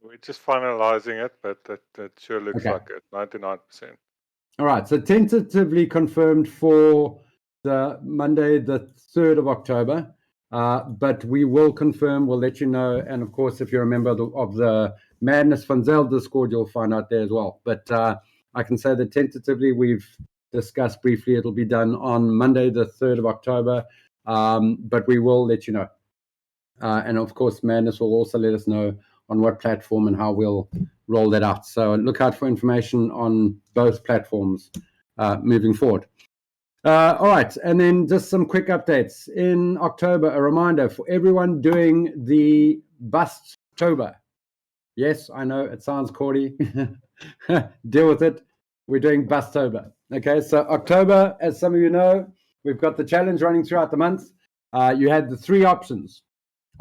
We're just finalizing it, but that sure looks like it, 99%.
All right, so tentatively confirmed for the Monday, the 3rd of October, but we will confirm, we'll let you know, and of course, if you're a member of the Madness Funzel Discord, you'll find out there as well. But I can say that tentatively, we've discussed briefly, it'll be done on Monday, the 3rd of October, but we will let you know. And of course, Madness will also let us know on what platform and how we'll roll that out. So look out for information on both platforms moving forward. All right, and then just some quick updates. In October, a reminder for everyone doing the Bust-tober. Yes, I know it sounds corny. Deal with it. We're doing Bust-tober. Okay, so October, as some of you know, we've got the challenge running throughout the month. You had the 3 options.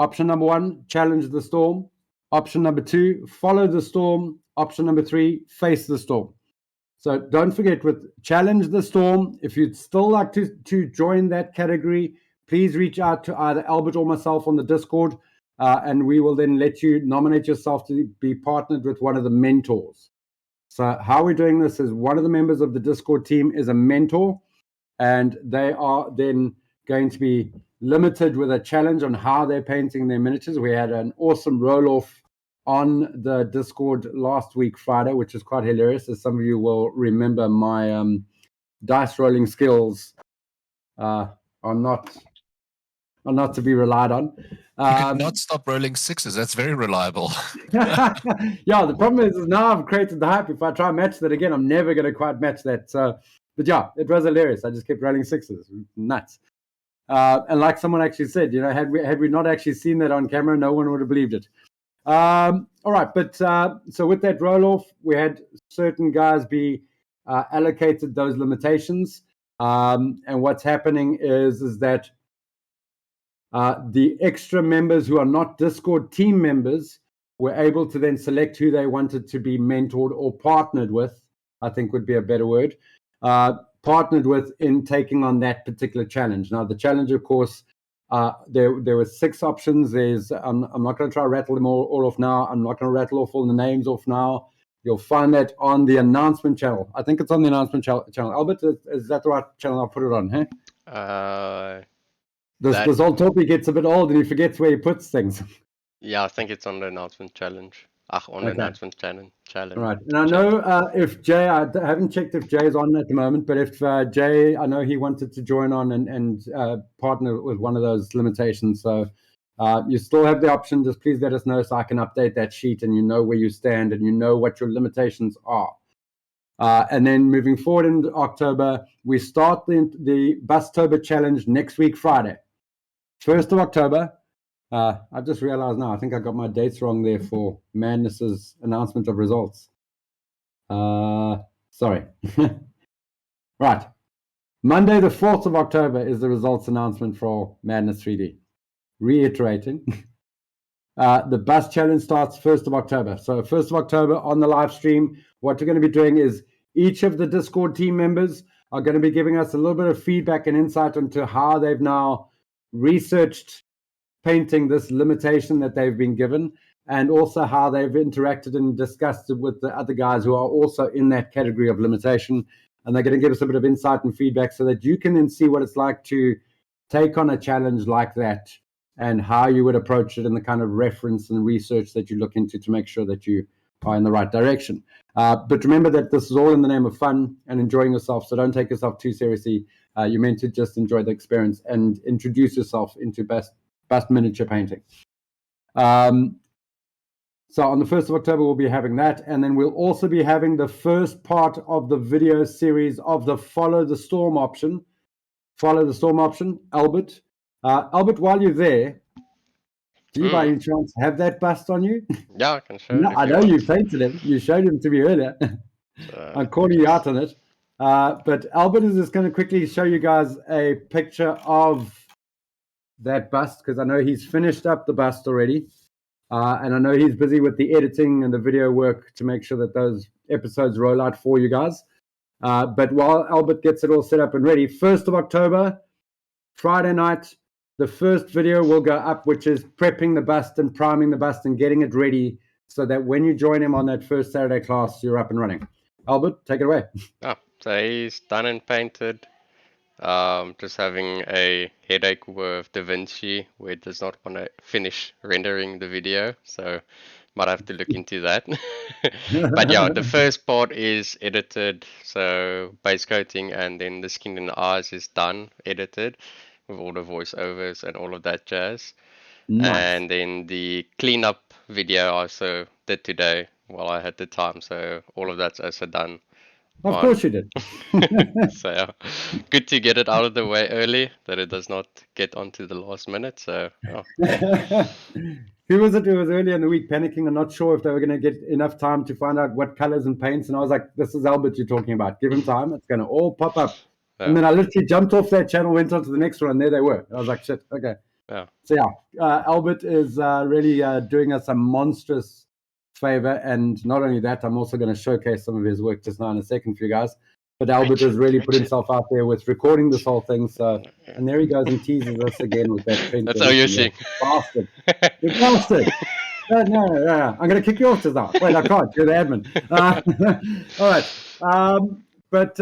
Option number 1, challenge the storm. Option number 2, follow the storm. Option number 3, face the storm. So don't forget, with challenge the storm, if you'd still like to join that category, please reach out to either Albert or myself on the Discord, and we will then let you nominate yourself to be partnered with one of the mentors. So how we're doing this is one of the members of the Discord team is a mentor, and they are then going to be limited with a challenge on how they're painting their miniatures. We had an awesome roll-off on the Discord last week, Friday, which is quite hilarious. As some of you will remember, my dice rolling skills are not to be relied on.
You could not stop rolling 6s. That's very reliable.
Yeah, the problem is now I've created the hype. If I try and match that again, I'm never going to quite match that. So, but yeah, it was hilarious. I just kept rolling 6s. Nuts. And like someone actually said, you know, had we not actually seen that on camera, no one would have believed it. All right, but so with that roll-off, we had certain guys be allocated those limitations. And what's happening is that the extra members who are not Discord team members were able to then select who they wanted to be mentored or partnered with, I think would be a better word, partnered with in taking on that particular challenge. Now, the challenge, of course, there were 6 options. I'm not going to try to rattle them all off now. I'm not going to rattle off all the names off now. You'll find that on the announcement channel. I think it's on the announcement channel. Albert, is that the right channel? I'll put it on, hey? This old topic gets a bit old and he forgets where he puts things.
Yeah, I think it's on the announcement challenge. On the announcement challenge.
Right. And I know if Jay, I haven't checked if Jay's on at the moment, but if Jay, I know he wanted to join on and partner with one of those limitations. So you still have the option. Just please let us know so I can update that sheet and you know where you stand and you know what your limitations are. And then moving forward in October, we start the Bust-tober challenge next week, Friday. 1st of October. I've just realized now, I think I got my dates wrong there for Madness's announcement of results. Sorry. Right. Monday, the 4th of October is the results announcement for Madness 3D. Reiterating, the bus challenge starts 1st of October. So 1st of October on the live stream, what we're going to be doing is each of the Discord team members are going to be giving us a little bit of feedback and insight into how they've now researched painting this limitation that they've been given, and also how they've interacted and discussed it with the other guys who are also in that category of limitation. And they're going to give us a bit of insight and feedback so that you can then see what it's like to take on a challenge like that and how you would approach it and the kind of reference and research that you look into to make sure that you are in the right direction. But remember that this is all in the name of fun and enjoying yourself, so don't take yourself too seriously. You're meant to just enjoy the experience and introduce yourself into best miniature painting. So on the 1st of October, we'll be having that. And then we'll also be having the first part of the video series of the Follow the Storm option. Follow the Storm option, Albert. Albert, while you're there, do you by any chance have that bust on you?
Yeah, I can show
No,
it.
I know you painted him. You showed him to me earlier. I'm calling you out on it. But Albert is just going to quickly show you guys a picture of that bust, because I know he's finished up the bust already. And I know he's busy with the editing and the video work to make sure that those episodes roll out for you guys. But while Albert gets it all set up and ready, 1st of October, Friday night, the first video will go up, which is prepping the bust and priming the bust and getting it ready so that when you join him on that first Saturday class, you're up and running. Albert, take it away.
Oh, so he's done and painted. Just having a headache with DaVinci where it does not want to finish rendering the video, so might have to look into that. But yeah, the first part is edited, so base coating and then the skin and the eyes is done, edited, with all the voiceovers and all of that jazz.
Nice.
And then the cleanup video I also did today while I had the time, so all of that's also done.
Of course you did.
So yeah, good to get it out of the way early, that it does not get onto the last minute. So yeah.
Who was it who was earlier in the week panicking and not sure if they were going to get enough time to find out what colors and paints? And I was like, this is Albert you're talking about. Give him time. It's going to all pop up.
Yeah.
And then I literally jumped off that channel, went on to the next one, and there they were. I was like, shit, okay.
Yeah.
So yeah, Albert is really doing us a monstrous favor, and not only that, I'm also going to showcase some of his work just now in a second for you guys. But Albert has really put himself out there with recording this whole thing. So, and there he goes and teases us again with that.
That's how you're seeing.
Bastard. You bastard. No. I'm going to kick you off just now. Wait, I can't. You're the admin. All right. But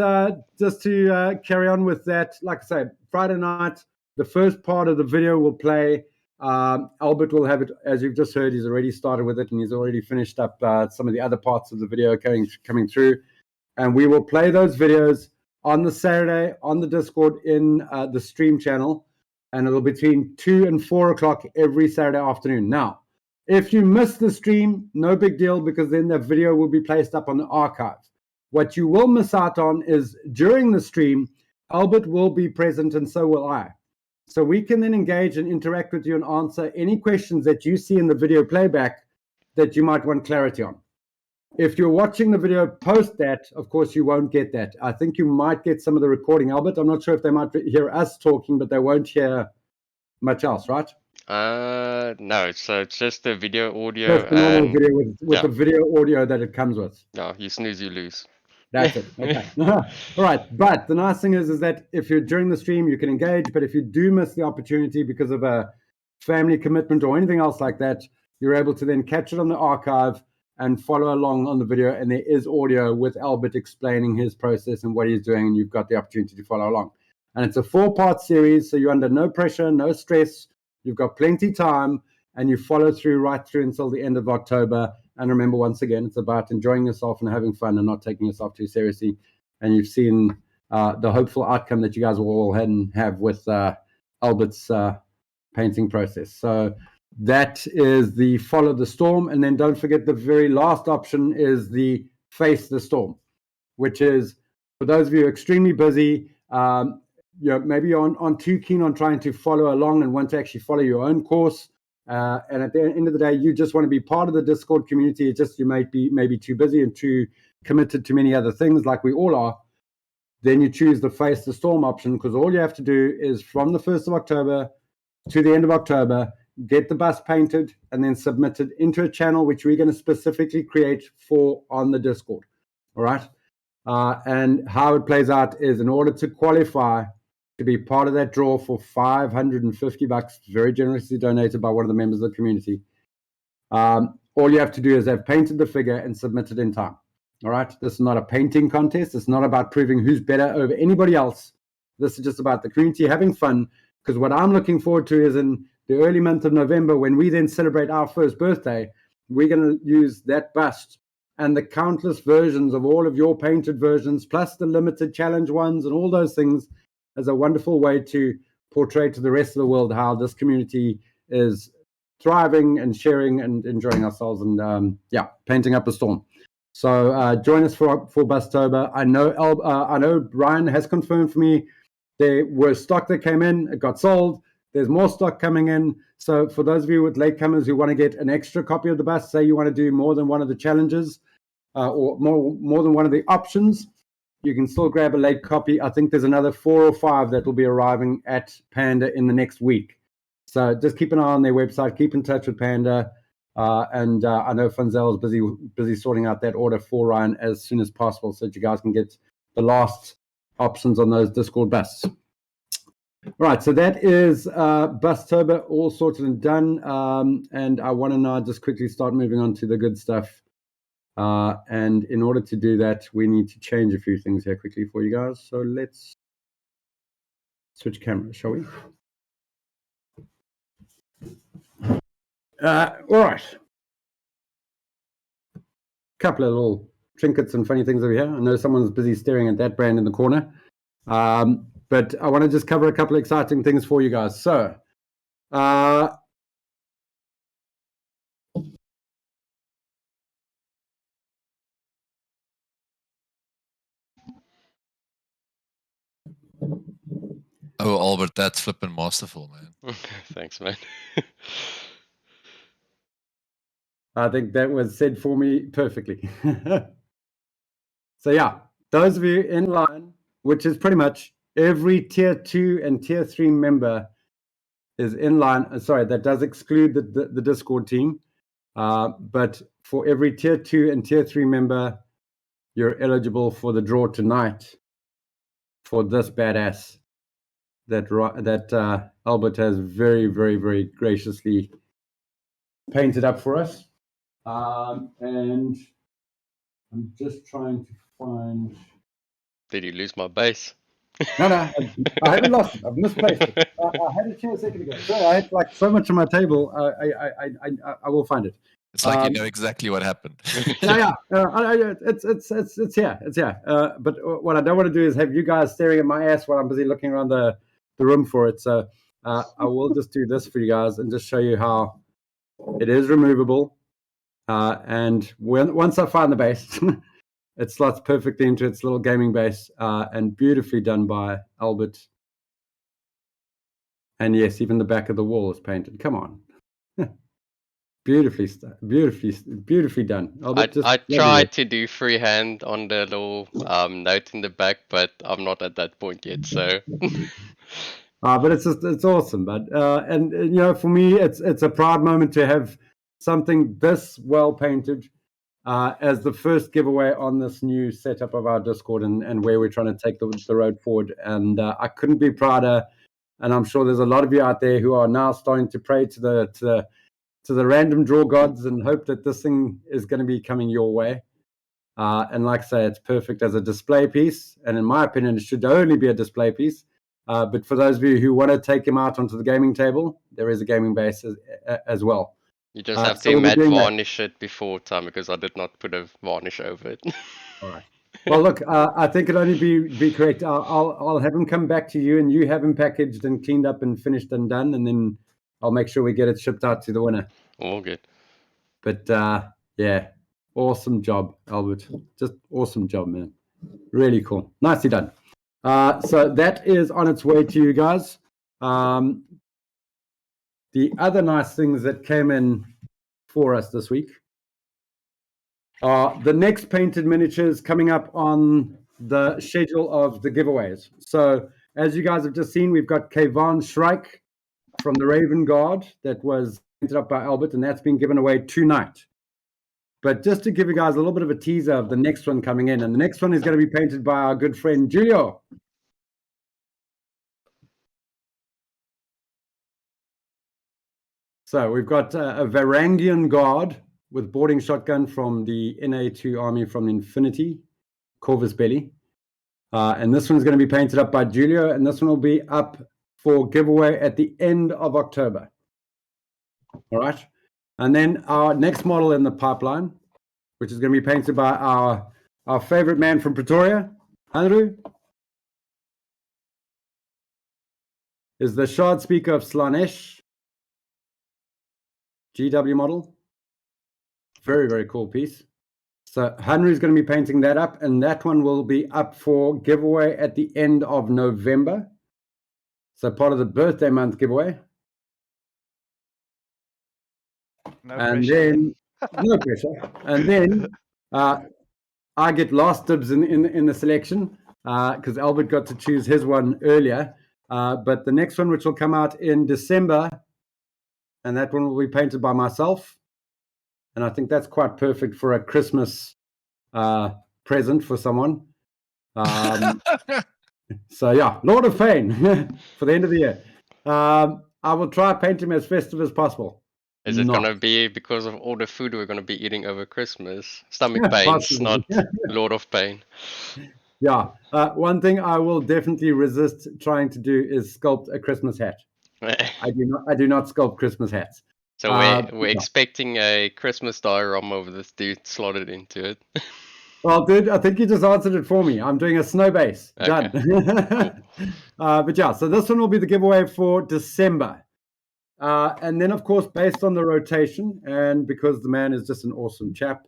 just to carry on with that, like I say, Friday night, the first part of the video will play. Albert will have it, as you've just heard. He's already started with it, and he's already finished up some of the other parts of the video coming through. And we will play those videos on the Saturday on the Discord in the stream channel, and it'll be between 2 and 4 o'clock every Saturday afternoon. Now, if you miss the stream, no big deal, because then the video will be placed up on the archive. What you will miss out on is during the stream, Albert will be present, and so will I. So we can then engage and interact with you and answer any questions that you see in the video playback that you might want clarity on. If you're watching the video post that, of course, you won't get that. I think you might get some of the recording, Albert. I'm not sure if they might hear us talking, but they won't hear much else, right?
No, so it's just the video audio.
Just the normal video with the video audio that it comes with.
Yeah, you snooze, you lose.
That's it. Okay. All right. But the nice thing is that if you're during the stream, you can engage. But if you do miss the opportunity because of a family commitment or anything else like that, you're able to then catch it on the archive and follow along on the video. And there is audio with Albert explaining his process and what he's doing. And you've got the opportunity to follow along. And it's a 4-part series. So you're under no pressure, no stress. You've got plenty time. And you follow through right through until the end of October. And remember, once again, it's about enjoying yourself and having fun and not taking yourself too seriously. And you've seen the hopeful outcome that you guys will all have with Albert's painting process. So that is the Follow the Storm. And then don't forget the very last option is the Face the Storm, which is for those of you extremely busy, maybe you're on too keen on trying to follow along and want to actually follow your own course. And at the end of the day, you just want to be part of the Discord community. It's just you might be maybe too busy and too committed to many other things like we all are. then you choose the Face the Storm option, because all you have to do is from the 1st of October to the end of October, get the bus painted and then submit it into a channel which we're going to specifically create for on the Discord. All right. And how it plays out is, in order to qualify to be part of that draw for $550, very generously donated by one of the members of the community, all you have to do is have painted the figure and submit it in time. All right. This is not a painting contest. It's not about proving who's better over anybody else. This is just about the community having fun. Because what I'm looking forward to is in the early month of November, when we then celebrate our first birthday, we're going to use that bust and the countless versions of all of your painted versions, plus the limited challenge ones and all those things, as a wonderful way to portray to the rest of the world how this community is thriving and sharing and enjoying ourselves and painting up a storm. So join us for Bustober. I know Ryan has confirmed for me there was stock that came in, it got sold. There's more stock coming in. So for those of you with latecomers who want to get an extra copy of the bus, say you want to do more than one of the challenges or more than one of the options, you can still grab a late copy. I think there's another 4 or 5 that will be arriving at Panda in the next week. So just keep an eye on their website, keep in touch with Panda. And I know Funzel is busy sorting out that order for Ryan as soon as possible so that you guys can get the last options on those Discord busts. Right, so that is Bustober all sorted and done. And I want to now just quickly start moving on to the good stuff. And in order to do that, we need to change a few things here quickly for you guys. So let's switch cameras, shall we? All right. Couple of little trinkets and funny things over here. I know someone's busy staring at that brand in the corner. But I want to just cover a couple of exciting things for you guys. So,
Oh, Albert, that's flipping masterful, man.
Thanks, man.
I think that was said for me perfectly. So yeah, those of you in line, which is pretty much every tier 2 and tier 3 member is in line. Sorry, that does exclude the Discord team. But for every tier 2 and tier 3 member, you're eligible for the draw tonight for this badass that Albert has very, very, very graciously painted up for us. And I'm just trying to find.
Did you lose my base?
No, I haven't lost it. I've misplaced it. I had it here a second ago. Sorry, I had like so much on my table. I will find it.
It's like you know exactly what happened.
Yeah. It's here. It's here. But what I don't want to do is have you guys staring at my ass while I'm busy looking around the room for it. So I will just do this for you guys and just show you how it is removable. And once I find the base, it slots perfectly into its little gaming base, and beautifully done by Albert. And yes, even the back of the wall is painted. Come on. Beautifully done. Albert,
I tried to do freehand on the little note in the back, but I'm not at that point yet. So,
but it's awesome. But and you know, for me, it's a proud moment to have something this well painted as the first giveaway on this new setup of our Discord and where we're trying to take the road forward. And I couldn't be prouder. And I'm sure there's a lot of you out there who are now starting to pray to the random draw gods and hope that this thing is going to be coming your way. And like I say, it's perfect as a display piece. And in my opinion, it should only be a display piece. But for those of you who want to take him out onto the gaming table, there is a gaming base as well.
you just have to matte varnish it before time because I did not put a varnish over it.
All right. Well, look, I think it'll only be correct. I'll have him come back to you and you have him packaged and cleaned up and finished and done. And then I'll make sure we get it shipped out to the winner.
All good.
But yeah, awesome job, Albert. Just awesome job, man. Really cool. Nicely done. So that is on its way to you guys. The other nice things that came in for us this week are the next painted miniatures coming up on the schedule of the giveaways. So as you guys have just seen, we've got Kayvan Shrike from the Raven Guard that was painted up by Albert, and that's been given away tonight. But just to give you guys a little bit of a teaser of the next one coming in, and the next one is going to be painted by our good friend Julio. So we've got a Varangian Guard with boarding shotgun from the NA2 army from Infinity, Corvus Belli. And this one's going to be painted up by Julio, and this one will be up for giveaway at the end of October. All right. And then our next model in the pipeline, which is going to be painted by our favorite man from Pretoria, Andrew, is the Shard Speaker of Slaanesh GW model. Very, very cool piece. So Henry is going to be painting that up, and that one will be up for giveaway at the end of November. So part of the birthday month giveaway.
No
And
pressure.
then no pressure. And then I get last dibs in the selection because Albert got to choose his one earlier. But the next one, which will come out in December, and that one will be painted by myself. And I think that's quite perfect for a Christmas present for someone. So yeah, Lord of Pain for the end of the year. I will try to paint him as festive as possible.
Is it
Not.
going to be because of all the food we're going to be eating over Christmas? Stomach pains,
Possibly.
not Lord of Pain.
Yeah. One thing I will definitely resist trying to do is sculpt a Christmas hat. I do not sculpt Christmas hats.
So we're expecting a Christmas diorama with this dude slotted into it.
Well, dude, I think you just answered it for me. I'm doing a snow base. Done.
Okay.
But yeah, so this one will be the giveaway for December. And then, of course, based on the rotation, and because the man is just an awesome chap,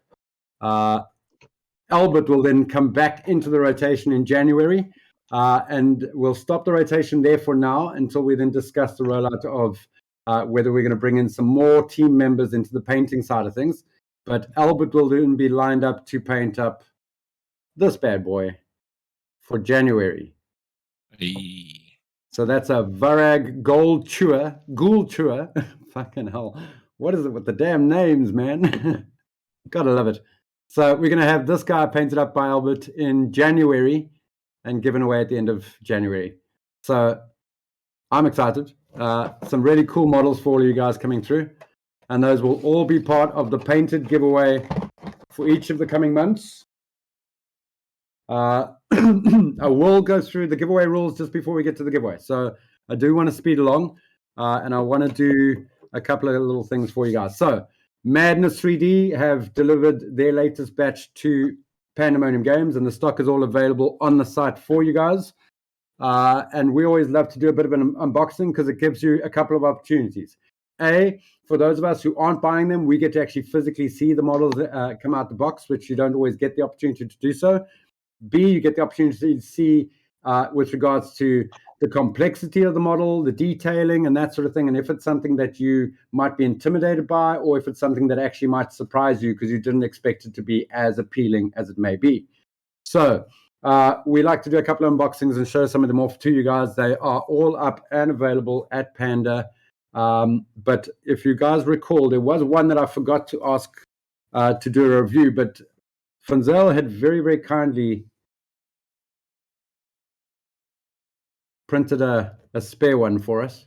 Albert will then come back into the rotation in January, and we'll stop the rotation there for now until we then discuss the rollout of whether we're going to bring in some more team members into the painting side of things. But Albert will then be lined up to paint up this bad boy for January.
Hey.
So that's a Varag Ghoul Chewer. Fucking hell. What is it with the damn names, man? Gotta love it. So we're going to have this guy painted up by Albert in January and given away at the end of January. So I'm excited. Some really cool models for all you guys coming through. And those will all be part of the painted giveaway for each of the coming months. I will go through the giveaway rules just before we get to the giveaway. So I do want to speed along, and I want to do a couple of little things for you guys. So Madness 3D have delivered their latest batch to Pandemonium Games, and the stock is all available on the site for you guys. And we always love to do a bit of an unboxing because it gives you a couple of opportunities. A, for those of us who aren't buying them, we get to actually physically see the models come out the box, which you don't always get the opportunity to do so. B, you get the opportunity to see with regards to the complexity of the model, the detailing, and that sort of thing. And if it's something that you might be intimidated by, or if it's something that actually might surprise you because you didn't expect it to be as appealing as it may be. So we like to do a couple of unboxings and show some of them off to you guys. They are all up and available at Panda. But if you guys recall, there was one that I forgot to ask to do a review, but Funzel had very, very kindly printed a spare one for us.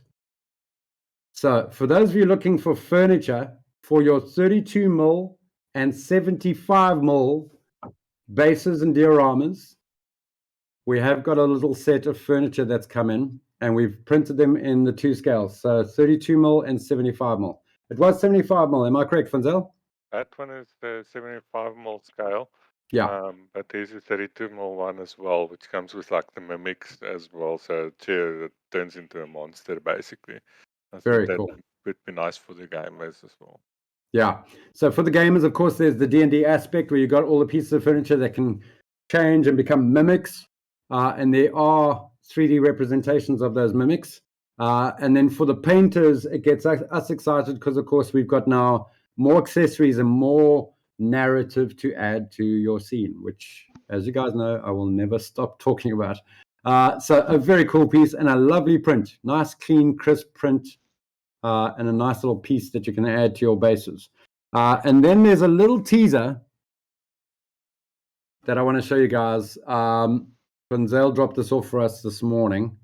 So for those of you looking for furniture for your 32mm and 75mm bases and dioramas, we have got a little set of furniture that's come in, and we've printed them in the two scales, so 32mm and 75mm. It was 75mm, am I correct, Funzel?
That one is the 75mm scale.
Yeah.
But there's a 32mm one as well, which comes with like the mimics as well. So a chair that turns into a monster, basically. I
Very
think that
cool.
would be nice for the gamers as well.
Yeah. So for the gamers, of course, there's the D&D aspect where you've got all the pieces of furniture that can change and become mimics. And there are 3D representations of those mimics. And then for the painters, it gets us excited because, of course, we've got now more accessories and more narrative to add to your scene, which as you guys know, I will never stop talking about. So a very cool piece and a lovely print. Nice, clean, crisp print, and a nice little piece that you can add to your bases. And then there's a little teaser that I want to show you guys. Funzel dropped this off for us this morning.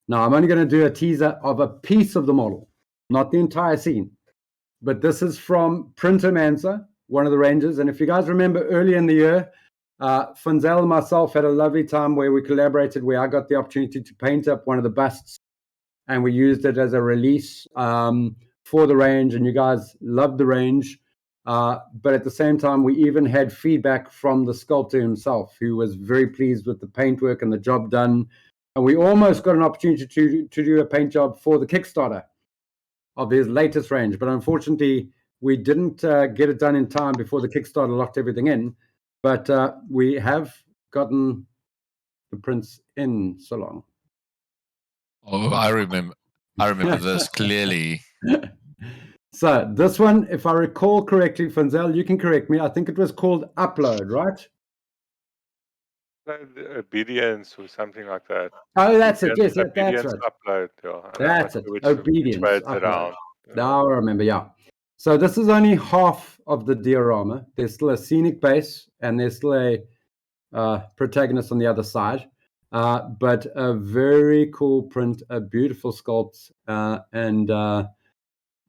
Now, I'm only going to do a teaser of a piece of the model, not the entire scene. But this is from Printermancer, one of the rangers. And if you guys remember earlier in the year, Funzel and myself had a lovely time where we collaborated, where I got the opportunity to paint up one of the busts, and we used it as a release for the range, and you guys loved the range. But at the same time, we even had feedback from the sculptor himself, who was very pleased with the paintwork and the job done. And we almost got an opportunity to do a paint job for the Kickstarter of his latest range. But unfortunately, we didn't get it done in time before the Kickstarter locked everything in. But we have gotten the prints in so long.
Oh, I remember this clearly.
So this one, if I recall correctly, Funzel, you can correct me. I think it was called Upload, right?
Obedience or something like that.
Oh, that's it. Yes, that's
Obedience
right.
Upload. Yeah.
That's it. Obedience.
Which way it's
Upload.
around.
Now I remember, yeah. So this is only half of the diorama. There's still a scenic base, and there's still a protagonist on the other side. But a very cool print, a beautiful sculpt, and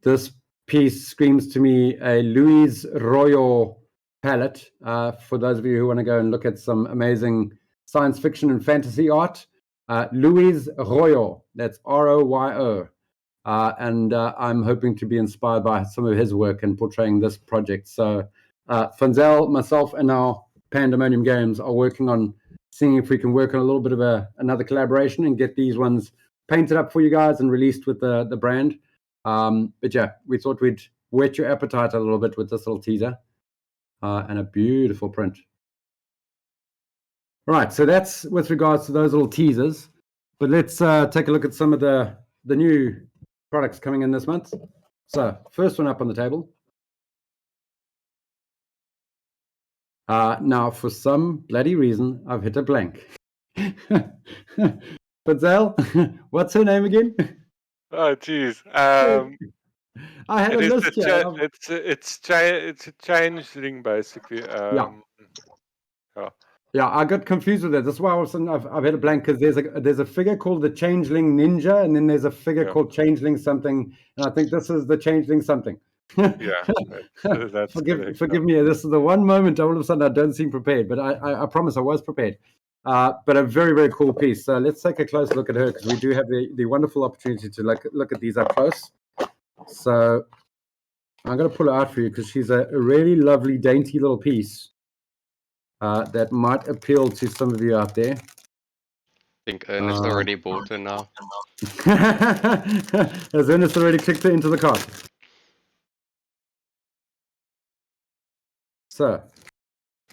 this piece screams to me a Louis Royal palette. For those of you who want to go and look at some amazing science fiction and fantasy art, Louis Royal, that's R-O-Y-O. And I'm hoping to be inspired by some of his work in portraying this project. So Funzel, myself, and our Pandemonium Games are working on seeing if we can work on a little bit of another collaboration and get these ones painted up for you guys and released with the brand. But yeah, we thought we'd whet your appetite a little bit with this little teaser, and a beautiful print. Right, so that's with regards to those little teasers. But let's take a look at some of the new products coming in this month. So first one up on the table. Now, for some bloody reason, I've hit a blank. Funzel, what's her name again?
Oh, geez.
I had a list here.
It's a changeling, basically.
Yeah, I got confused with that. That's why I've had a blank, because there's a figure called the Changeling Ninja, and then there's a figure called Changeling something, and I think this is the Changeling something.
Yeah, that's
forgive me. This is the one moment all of a sudden I don't seem prepared, but I promise I was prepared. But a very, very cool piece. So let's take a close look at her, because we do have the wonderful opportunity to look at these up close. So I'm going to pull her out for you, because she's a really lovely, dainty little piece. That might appeal to some of you out there.
I think Ernest already bought her now.
Has Ernest already clicked her into the cart? So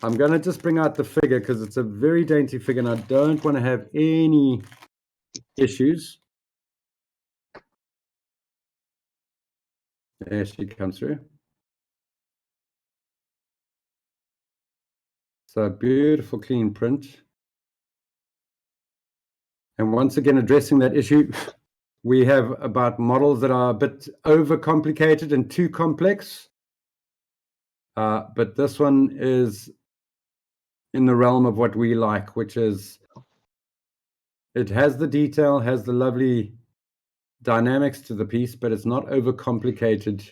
I'm going to just bring out the figure, because it's a very dainty figure, and I don't want to have any issues. There she comes through. So beautiful, clean print. And once again, addressing that issue, we have about models that are a bit overcomplicated and too complex. But this one is in the realm of what we like, which is it has the detail, has the lovely dynamics to the piece, but it's not overcomplicated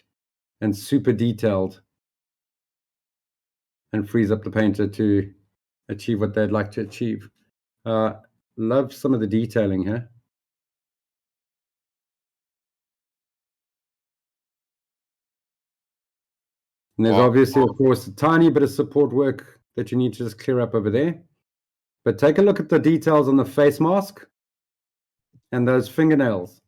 and super detailed, and frees up the painter to achieve what they'd like to achieve. Love some of the detailing here. And there's obviously, of course, a tiny bit of support work that you need to just clear up over there. But take a look at the details on the face mask and those fingernails.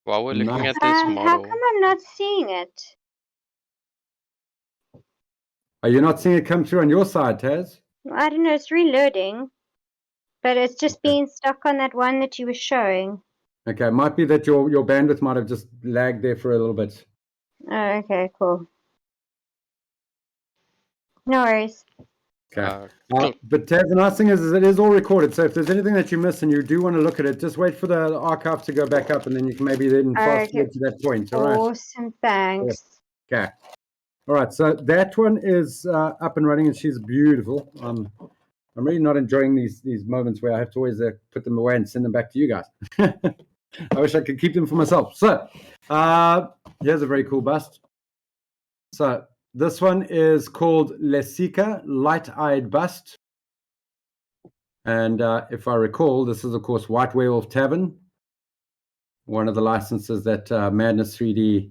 While we're looking
Nice.
at this
How
model,
come I'm not seeing it?
Are you not seeing it come through on your side, Taz?
I don't know, it's reloading. But it's just being stuck on that one that you were showing.
Okay, it might be that your bandwidth might have just lagged there for a little bit.
Oh, okay, cool. No worries.
Okay. But Taz, the nice thing is it is all recorded. So if there's anything that you miss and you do want to look at it, just wait for the archive to go back up, and then you can maybe then fast forward to that point. All right.
Awesome. Thanks.
Okay. All right. So that one is up and running, and she's beautiful. I'm really not enjoying these moments where I have to always put them away and send them back to you guys. I wish I could keep them for myself. So here's a very cool bust. So this one is called Lesica, Light-Eyed Bust. And if I recall, this is, of course, White Werewolf Tavern, one of the licenses that Madness 3D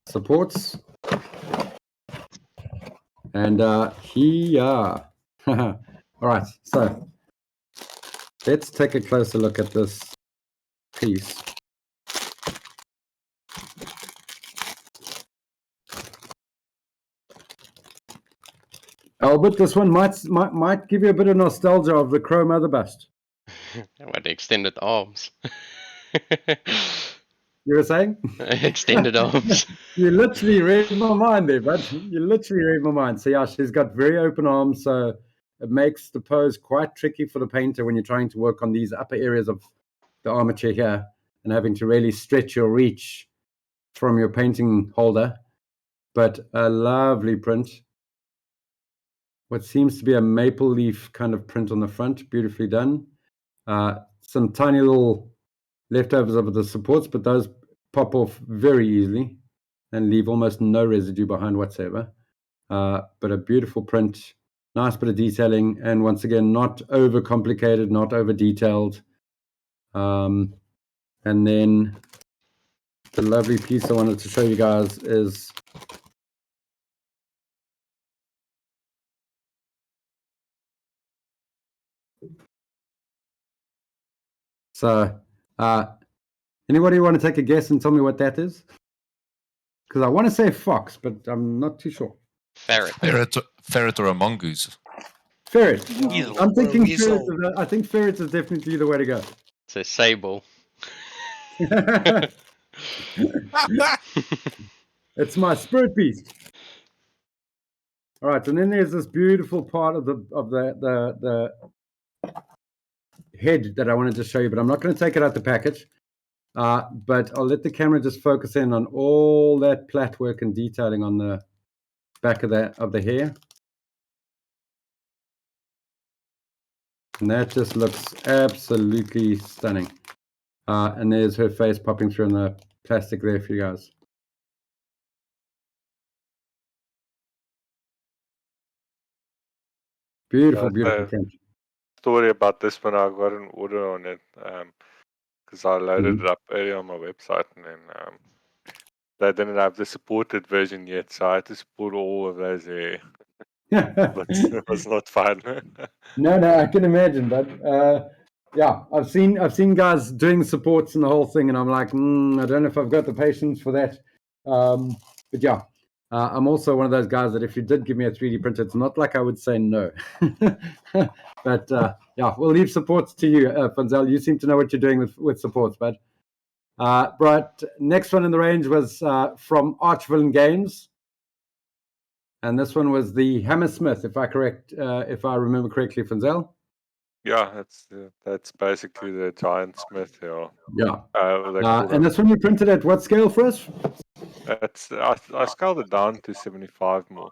supports. And here. All right, so let's take a closer look at this piece. Albert, this one might give you a bit of nostalgia of the Crow Mother bust.
What, extended arms?
You were saying?
Extended arms.
You literally read my mind there, bud. You literally read my mind. So yeah, she's got very open arms, so it makes the pose quite tricky for the painter when you're trying to work on these upper areas of the armature here and having to really stretch your reach from your painting holder. But a lovely print. What seems to be a maple leaf kind of print on the front, beautifully done. Some tiny little leftovers of the supports, but those pop off very easily and leave almost no residue behind whatsoever. But a beautiful print, nice bit of detailing, and once again, not over complicated, not over detailed. And then the lovely piece I wanted to show you guys is so anybody want to take a guess and tell me what that is? Because I want to say fox, but I'm not too sure.
Ferret.
Ferret or a mongoose.
Ferret.
Weasel.
I'm thinking
Weasel.
ferret. I think ferret is definitely the way to go.
It's a sable.
It's my spirit beast. All right, and then there's this beautiful part of the head that I wanted to show you, but I'm not going to take it out the package. But I'll let the camera just focus in on all that plait work and detailing on the back of the hair. And that just looks absolutely stunning. And there's her face popping through on the plastic there for you guys. Beautiful, beautiful print.
Story about this one, I got an order on it because I loaded it up earlier on my website, and then they didn't have the supported version yet, so I had to support all of those there. But it was not fun.
No, I can imagine, but yeah, I've seen guys doing supports and the whole thing, and I'm like, I don't know if I've got the patience for that. But yeah, I'm also one of those guys that if you did give me a 3D printer, it's not like I would say no. But yeah, we'll leave supports to you, Funzel. You seem to know what you're doing with supports, bud. Right, next one in the range was from Archvillain Games. And this one was the Hammersmith, if I remember correctly, Funzel.
Yeah, that's basically the giant smith. Yeah.
Yeah. And this one you printed at what scale for us?
I scaled it down to 75 more.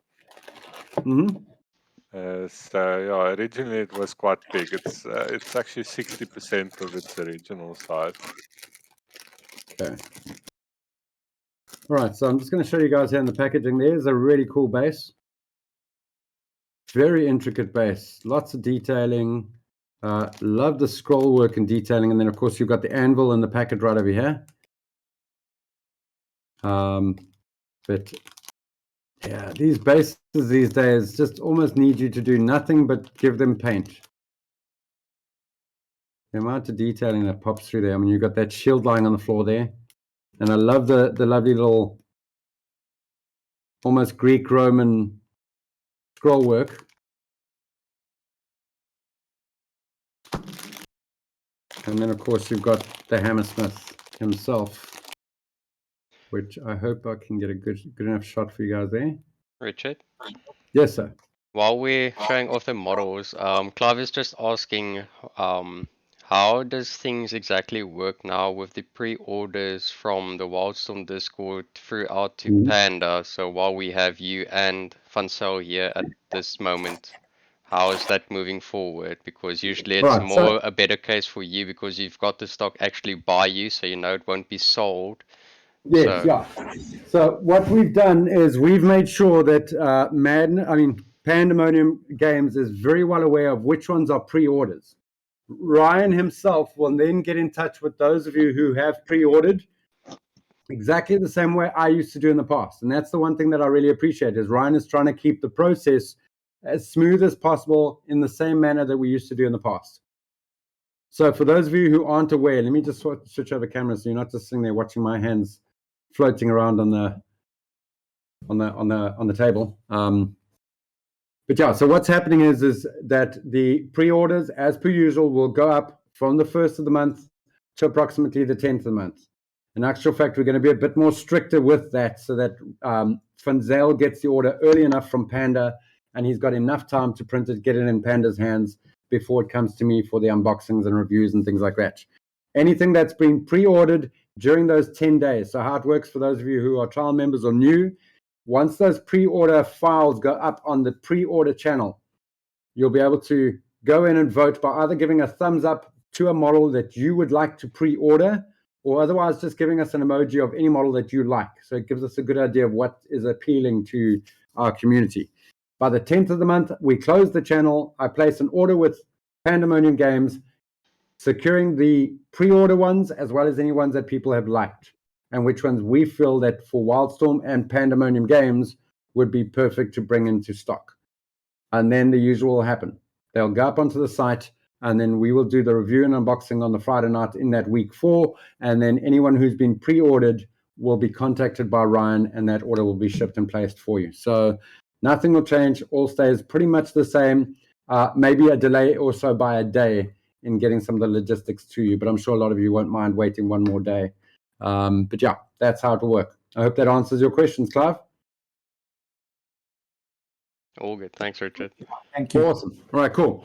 So yeah, originally it was quite big. It's actually 60% of its original size.
Okay. All right, so I'm just going to show you guys here in the packaging. There's a really cool base. Very intricate base. Lots of detailing. Love the scroll work and detailing. And then, of course, you've got the anvil in the packet right over here. But, yeah, these bases these days just almost need you to do nothing but give them paint. The amount of detailing that pops through there. I mean, you've got that shield lying on the floor there. And I love the lovely little almost Greek-Roman scroll work. And then, of course, you've got the Hammersmith himself, which I hope I can get a good enough shot for you guys there.
Richard?
Yes, sir.
While we're showing off the models, Clive is just asking, how does things exactly work now with the pre-orders from the WildStorm Discord throughout to Panda? So while we have you and Fansel here at this moment, how is that moving forward? Because usually it's
Right, so-
a better case for you because you've got the stock actually by you, so you know it won't be sold.
Yes, yeah. So what we've done is we've made sure that Pandemonium Games is very well aware of which ones are pre-orders. Ryan himself will then get in touch with those of you who have pre-ordered exactly the same way I used to do in the past. And that's the one thing that I really appreciate is Ryan is trying to keep the process as smooth as possible in the same manner that we used to do in the past. So for those of you who aren't aware, let me just switch over cameras so you're not just sitting there watching my hands floating around on the table. But yeah, so what's happening is that the pre-orders, as per usual, will go up from the 1st of the month to approximately the 10th of the month. In actual fact, we're going to be a bit more stricter with that so that Funzel gets the order early enough from Panda and he's got enough time to print it, get it in Panda's hands before it comes to me for the unboxings and reviews and things like that. Anything that's been pre-ordered during those 10 days. So how it works for those of you who are trial members or new, once those pre-order files go up on the pre-order channel, you'll be able to go in and vote by either giving a thumbs up to a model that you would like to pre-order or otherwise just giving us an emoji of any model that you like. So it gives us a good idea of what is appealing to our community. By the 10th of the month, we close the channel. I place an order with Pandemonium Games, securing the pre-order ones as well as any ones that people have liked and which ones we feel that for WildStorm and Pandemonium Games would be perfect to bring into stock. And then the usual will happen. They'll go up onto the site and then we will do the review and unboxing on the Friday night in that week 4. And then anyone who's been pre-ordered will be contacted by Ryan and that order will be shipped and placed for you. So nothing will change. All stays pretty much the same. Maybe a delay also by a day in getting some of the logistics to you, but I'm sure a lot of you won't mind waiting one more day. But yeah, that's how it will work. I hope that answers your questions, Clive.
All good. Thanks, Richard.
Thank you.
Awesome. All right, cool.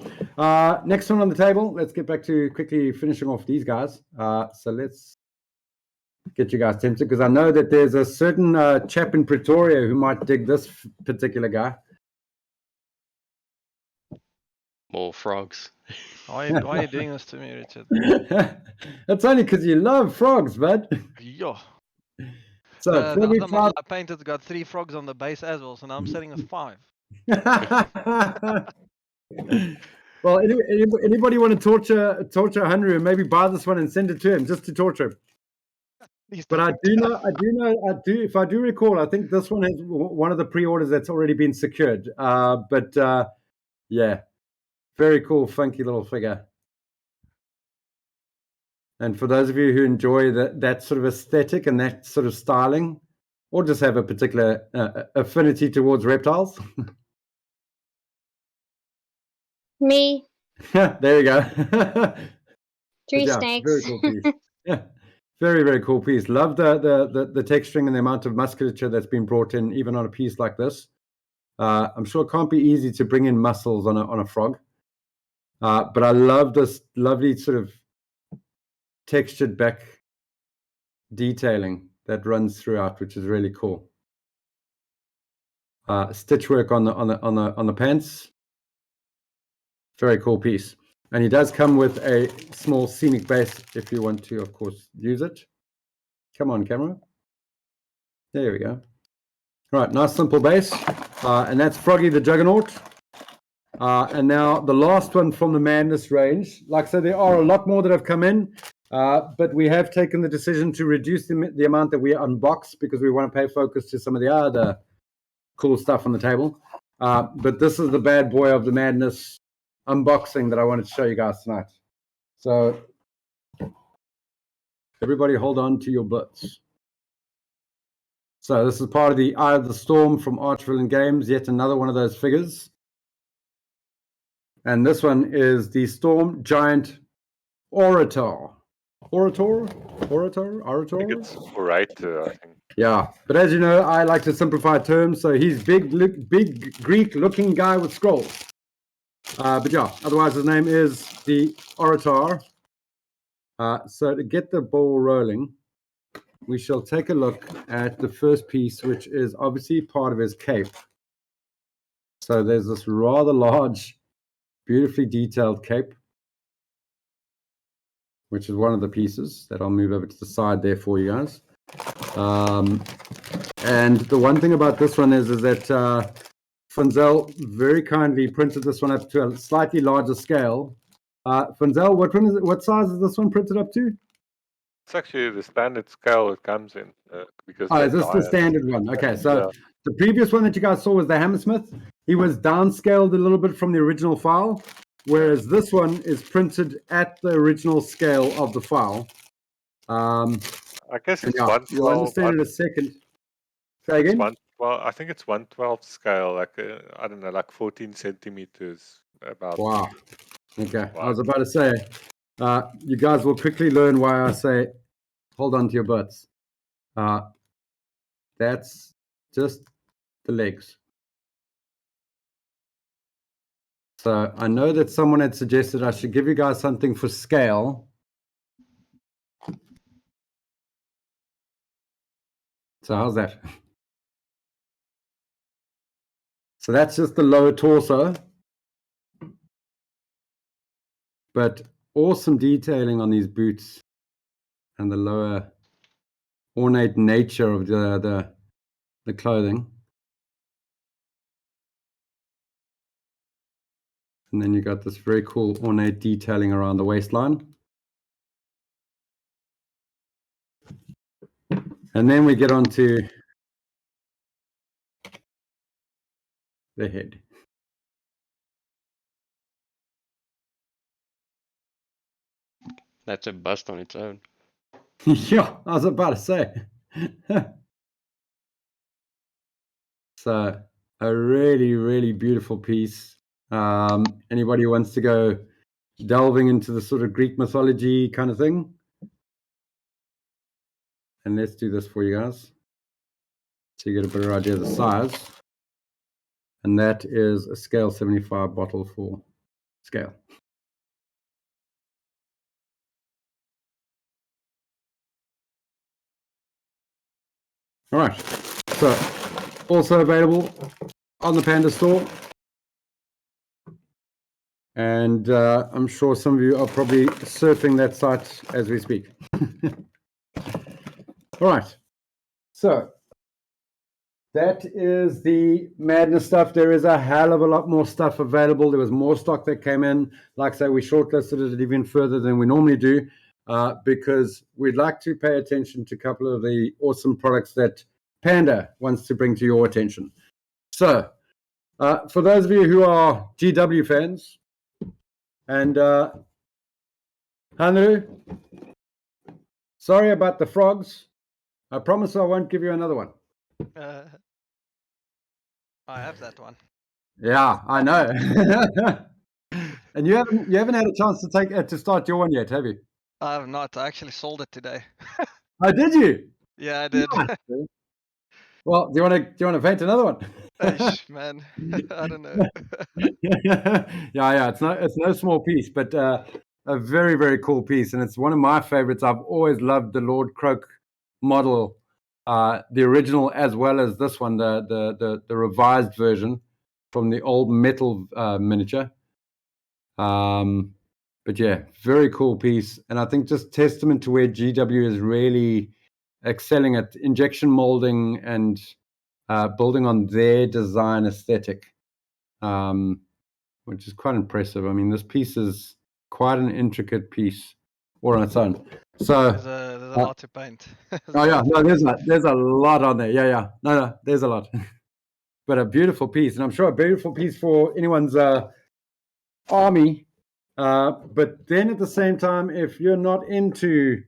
Next one on the table. Let's get back to quickly finishing off these guys. So let's get you guys tempted because I know that there's a certain chap in Pretoria who might dig this particular guy.
More frogs.
Why are you doing this to me, Richard?
That's only because you love frogs, bud.
Yo.
So
The other model I painted got 3 frogs on the base as well, so now I'm setting a 5.
Well, anybody want to torture Henry and maybe buy this one and send it to him just to torture him? But I do. If I do recall, I think this one is one of the pre-orders that's already been secured. Yeah, very cool, funky little figure. And for those of you who enjoy that sort of aesthetic and that sort of styling, or just have a particular affinity towards reptiles.
Me.
There you go.
3 snakes.
Very cool piece. Yeah, very, very cool piece. Love the texturing and the amount of musculature that's been brought in, even on a piece like this. I'm sure it can't be easy to bring in muscles on a frog. But I love this lovely sort of textured back detailing that runs throughout, which is really cool. Stitch work on the pants. Very cool piece. And he does come with a small scenic base if you want to, of course, use it. Come on, camera. There we go. All right, nice simple base. And that's Froggy the Juggernaut. And now the last one from the Madness range. Like I said, there are a lot more that have come in, but we have taken the decision to reduce the amount that we unbox because we want to pay focus to some of the other cool stuff on the table. But this is the bad boy of the Madness unboxing that I wanted to show you guys tonight. So everybody hold on to your butts. So this is part of the Eye of the Storm from Archvillain Games, yet another one of those figures. And this one is the Storm Giant Orator. I think
it's Orator, I think.
Yeah, but as you know, I like to simplify terms. So he's big Greek-looking guy with scrolls. But yeah, otherwise his name is the Orator. So to get the ball rolling, we shall take a look at the first piece, which is obviously part of his cape. So there's this rather large, beautifully detailed cape, which is one of the pieces that I'll move over to the side there for you guys. And the one thing about this one is that Funzel very kindly printed this one up to a slightly larger scale. Funzel, what size is this one printed up to?
It's actually the standard scale it comes in. Because
is this the standard one? Okay, so the previous one that you guys saw was the Hammersmith. He was downscaled a little bit from the original file, whereas this one is printed at the original scale of the file.
I guess it's
yeah,
112.
you'll understand in a second. Say again?
Well, I think it's 112 scale, like I don't know, like 14 centimeters. About.
Wow. Okay, I was about to say, you guys will quickly learn why I say, hold on to your butts. That's just the legs. So I know that someone had suggested I should give you guys something for scale. So how's that? So that's just the lower torso. But awesome detailing on these boots and the lower ornate nature of the clothing. And then you got this very cool ornate detailing around the waistline. And then we get on to the head.
That's a bust on its own.
Yeah, I was about to say. So a really, really beautiful piece. Anybody who wants to go delving into the sort of Greek mythology kind of thing? And let's do this for you guys, so you get a better idea of the size. And that is a scale 75 bottle for scale. All right, so also available on the Panda store. And I'm sure some of you are probably surfing that site as we speak. All right, so that is the madness stuff. There is a hell of a lot more stuff available. There was more stock that came in. Like I say, we shortlisted it even further than we normally do because we'd like to pay attention to a couple of the awesome products that Panda wants to bring to your attention. So for those of you who are GW fans, and Hanru, sorry about the frogs. I promise I won't give you another one.
I have that one.
Yeah, I know. And you haven't had a chance to start your one yet, have you?
I have not. I actually sold it today.
Oh, did you?
Yeah, I did.
Nice. Well, do you want to paint another one?
Man, I don't know.
yeah. It's no small piece, but a very, very cool piece, and it's one of my favorites. I've always loved the Lord Croak model, the original as well as this one, the revised version from the old metal miniature. But yeah, very cool piece, and I think just testament to where GW is really excelling at injection molding and building on their design aesthetic, which is quite impressive. I mean, this piece is quite an intricate piece all on its own. So
there's a lot to paint.
There's a lot on there. Yeah. No, there's a lot. But a beautiful piece, and I'm sure a beautiful piece for anyone's army. But then at the same time, if you're not into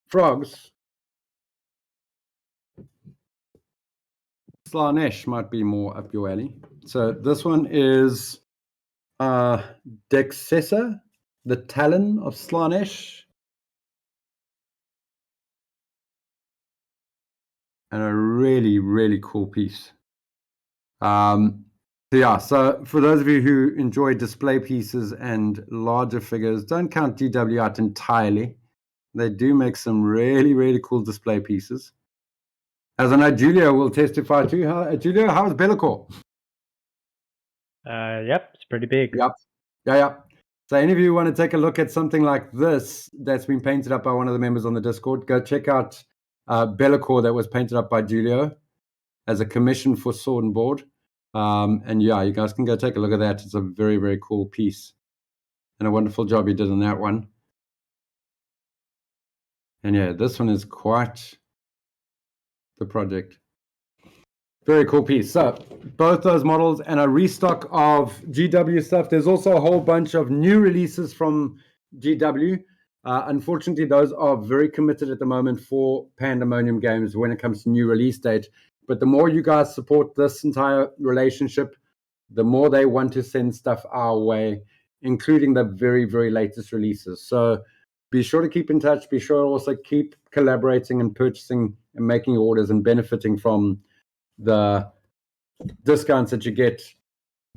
frogs, Slaanesh might be more up your alley. So this one is Dexcessa, the Talon of Slaanesh. and a really, really cool piece. So for those of you who enjoy display pieces and larger figures, don't count GW out entirely. They do make some really, really cool display pieces. As I know, Julia will testify too. Julia, how is Bellicor?
Yep, it's pretty big.
Yep. Yeah. So any of you want to take a look at something like this that's been painted up by one of the members on the Discord, go check out Bellicor that was painted up by Julio as a commission for Sword and Board. And yeah, you guys can go take a look at that. It's a very, very cool piece. And a wonderful job you did on that one. And yeah, this one is quite the project. Very cool piece. So both those models and a restock of GW stuff. There's also a whole bunch of new releases from GW. Unfortunately, those are very committed at the moment for Pandemonium games when it comes to new release date. But the more you guys support this entire relationship, the more they want to send stuff our way, including the very, very latest releases. So be sure to keep in touch. Be sure to also keep collaborating and purchasing and making orders and benefiting from the discounts that you get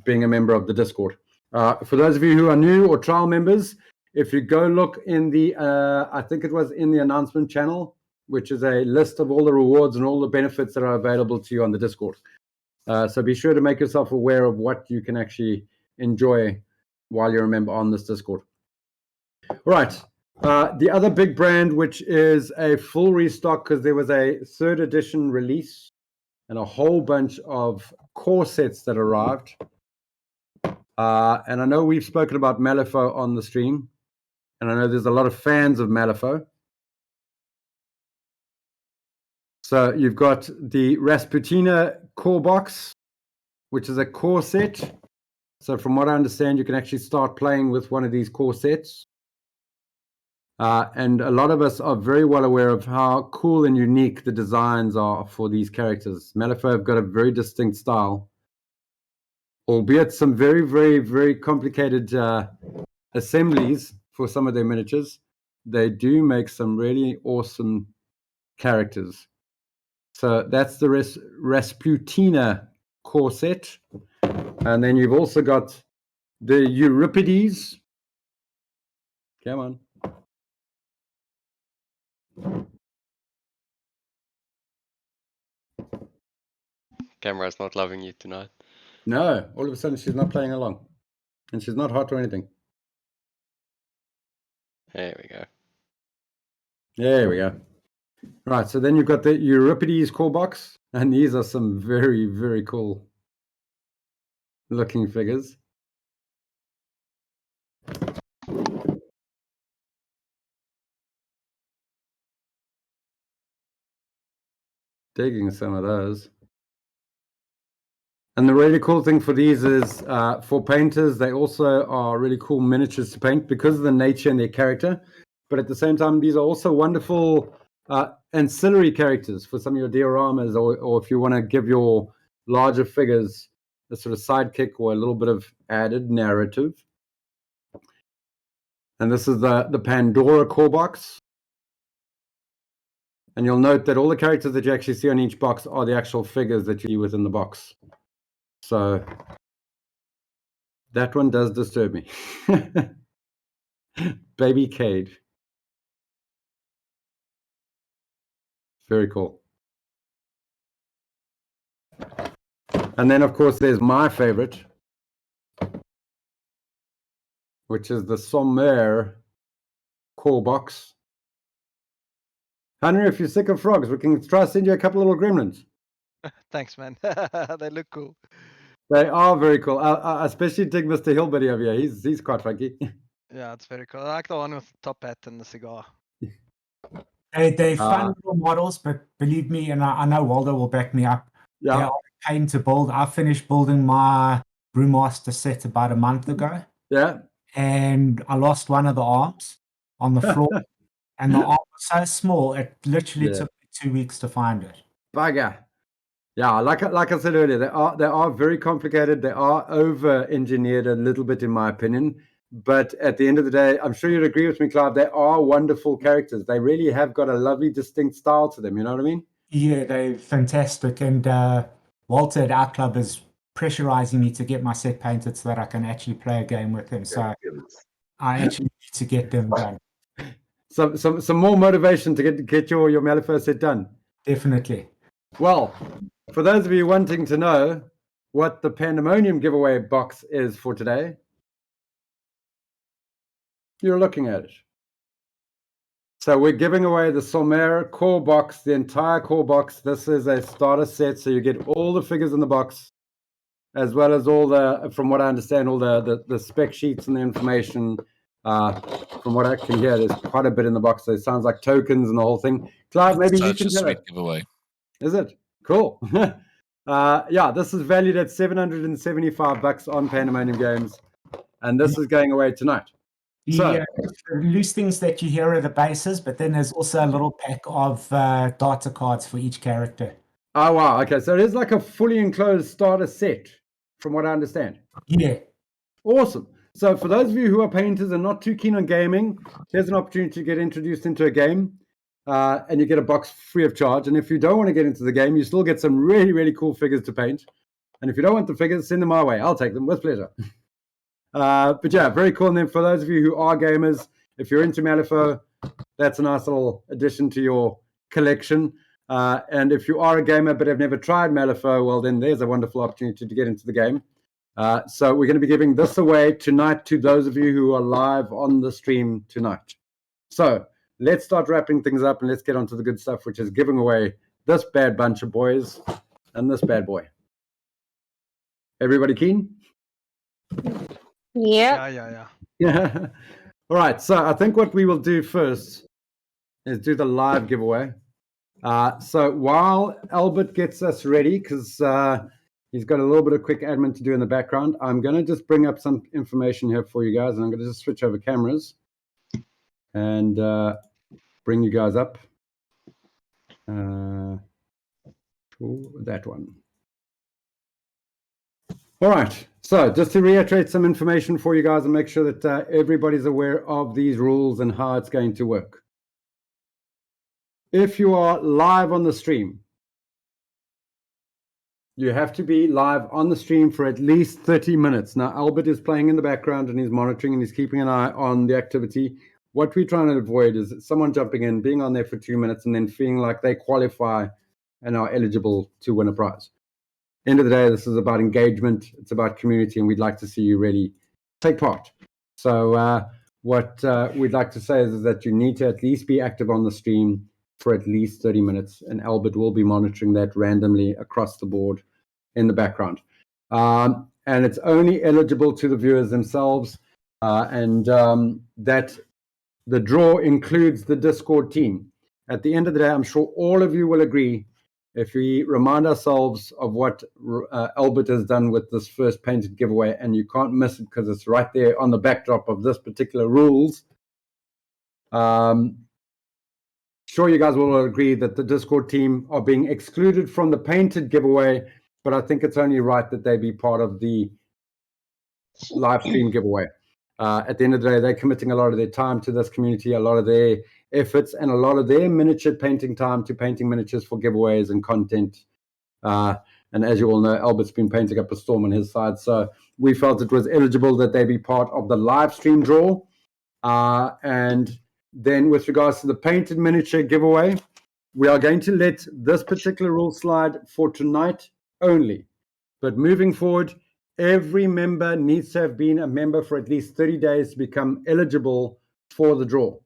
being a member of the Discord. For those of you who are new or trial members, if you go look in the, I think it was in the announcement channel, which is a list of all the rewards and all the benefits that are available to you on the Discord. So be sure to make yourself aware of what you can actually enjoy while you're a member on this Discord. All right. The other big brand, which is a full restock because there was a 3rd edition release and a whole bunch of core sets that arrived. And I know we've spoken about Malifaux on the stream, and I know there's a lot of fans of Malifaux. So you've got the Rasputina core box, which is a core set. So from what I understand, you can actually start playing with one of these core sets. And a lot of us are very well aware of how cool and unique the designs are for these characters. Malifaux have got a very distinct style, albeit some very, very, very complicated assemblies for some of their miniatures. They do make some really awesome characters. So that's the Rasputina core set. And then you've also got the Euripides. Come on.
Camera's not loving you tonight.
No, all of a sudden she's not playing along. And she's not hot or anything.
There we go.
There we go. Right, so then you've got the Euripides core box. And these are some very, very cool looking figures. Digging some of those. And the really cool thing for these is for painters, they also are really cool miniatures to paint because of the nature and their character. But at the same time, these are also wonderful ancillary characters for some of your dioramas, or if you want to give your larger figures a sort of sidekick or a little bit of added narrative. And this is the Pandora core box. And you'll note that all the characters that you actually see on each box are the actual figures that you see within the box. So that one does disturb me. Baby Cade. Very cool. And then, of course, there's my favorite, which is the Sommer core box. Henry, if you're sick of frogs, we can try to send you a couple little gremlins.
Thanks, man. They look cool.
They are very cool. I especially dig Mr. Hillbuddy over here. He's quite funky.
Yeah, it's very cool. I like the one with the top hat and the cigar.
They're fun little models, but believe me, and I know Waldo will back me up.
Yeah.
They are a pain to build. I finished building my Brewmaster set about a month ago.
Yeah.
And I lost one of the arms on the floor. And the arm was so small, it literally took me 2 weeks to find it.
Bugger. Yeah, like I said earlier, they are very complicated. They are over-engineered a little bit, in my opinion. But at the end of the day, I'm sure you'd agree with me, Clive, they are wonderful characters. They really have got a lovely, distinct style to them. You know what I mean?
Yeah, they're fantastic. And Walter at our club is pressurizing me to get my set painted so that I can actually play a game with him. So I actually need to get them done.
Some more motivation to get your Malifaux set done.
Definitely.
Well, for those of you wanting to know what the Pandemonium Giveaway Box is for today, you're looking at it. So we're giving away the Solmare core box, the entire core box. This is a starter set, so you get all the figures in the box, as well as all the, from what I understand, all the spec sheets and the information. From what I can hear, there's quite a bit in the box. So it sounds like tokens and the whole thing. Clive, maybe you can tell
sweet
it.
giveaway.
Is it? Cool. Yeah, this is valued at $775 on Pandemonium Games, and this is going away tonight.
The loose things that you hear are the bases, but then there's also a little pack of data cards for each character.
Oh, wow. Okay, so it is like a fully enclosed starter set, from what I understand.
Yeah.
Awesome. So for those of you who are painters and not too keen on gaming, here's an opportunity to get introduced into a game, and you get a box free of charge. And if you don't want to get into the game, you still get some really, really cool figures to paint. And if you don't want the figures, send them my way. I'll take them with pleasure. But yeah, very cool. And then for those of you who are gamers, if you're into Malifaux, that's a nice little addition to your collection. And if you are a gamer but have never tried Malifaux, well, then there's a wonderful opportunity to get into the game. So we're going to be giving this away tonight to those of you who are live on the stream tonight. So let's start wrapping things up and let's get on to the good stuff, which is giving away this bad bunch of boys and this bad boy. Everybody keen?
Yeah.
Yeah. All right. So I think what we will do first is do the live giveaway. So while Albert gets us ready, because he's got a little bit of quick admin to do in the background, I'm going to just bring up some information here for you guys, and I'm going to just switch over cameras and bring you guys up. To that one. All right. So just to reiterate some information for you guys and make sure that everybody's aware of these rules and how it's going to work. If you are live on the stream, you have to be live on the stream for at least 30 minutes. Now, Albert is playing in the background and he's monitoring and he's keeping an eye on the activity. What we're trying to avoid is someone jumping in, being on there for 2 minutes and then feeling like they qualify and are eligible to win a prize. End of the day, this is about engagement. It's about community, and we'd like to see you really take part. So what we'd like to say is that you need to at least be active on the stream for at least 30 minutes, and Albert will be monitoring that randomly across the board in the background. And it's only eligible to the viewers themselves, and that the draw includes the Discord team. At the end of the day, I'm sure all of you will agree, if we remind ourselves of what Albert has done with this first painted giveaway, and you can't miss it because it's right there on the backdrop of this particular rules. Sure, you guys will agree that the Discord team are being excluded from the painted giveaway, but I think it's only right that they be part of the live stream giveaway. At the end of the day, they're committing a lot of their time to this community, a lot of their efforts, and a lot of their miniature painting time to painting miniatures for giveaways and content. And as you all know, Albert's been painting up a storm on his side, so we felt it was eligible that they be part of the live stream draw. And then with regards to the painted miniature giveaway, we are going to let this particular rule slide for tonight only. But moving forward, every member needs to have been a member for at least 30 days to become eligible for the draw.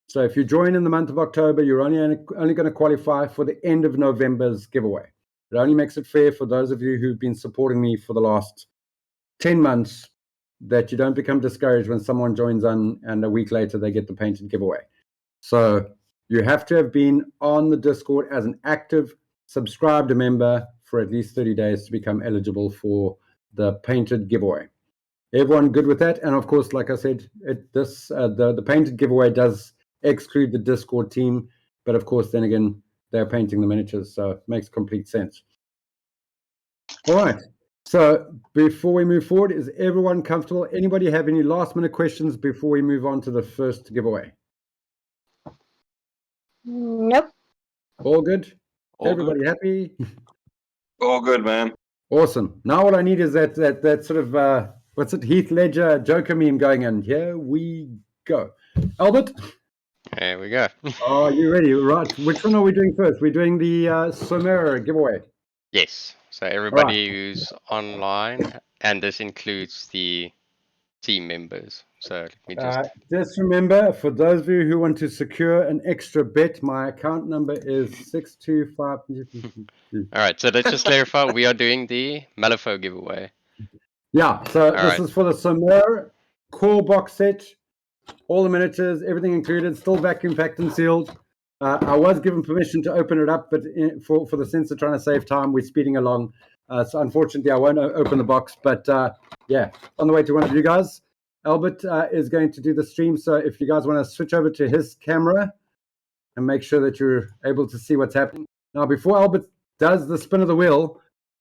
So if you join in the month of October, you're only going to qualify for the end of November's giveaway. It only makes it fair for those of you who've been supporting me for the last 10 months that you don't become discouraged when someone joins on and a week later they get the painted giveaway. So you have to have been on the Discord as an active subscribed member for at least 30 days to become eligible for the painted giveaway. Everyone good with that? And of course, like I said, the painted giveaway does exclude the Discord team, but of course, then again, they're painting the miniatures, so it makes complete sense. All right. So before we move forward, is everyone comfortable? Anybody have any last minute questions before we move on to the first giveaway?
Nope.
All good?
All
Everybody
good.
happy?
All good, man.
Awesome. Now what I need is that sort of what's it, Heath Ledger Joker meme going in. Here we go. Albert,
There we go.
are you ready? Right. Which one are we doing first? We're doing the Somera giveaway.
Yes. So everybody who's online, and this includes the team members. So let me
Just remember, for those of you who want to secure an extra bet, my account number is 625.
All right. So let's just clarify. We are doing the Malifaux giveaway.
Yeah. So
All
this
right.
is for the Somera core box set. All the miniatures, everything included, still vacuum packed and sealed. I was given permission to open it up, but for the sense of trying to save time, we're speeding along. So unfortunately, I won't open the box. But yeah, on the way to one of you guys, Albert is going to do the stream. So if you guys want to switch over to his camera and make sure that you're able to see what's happening. Now, before Albert does the spin of the wheel,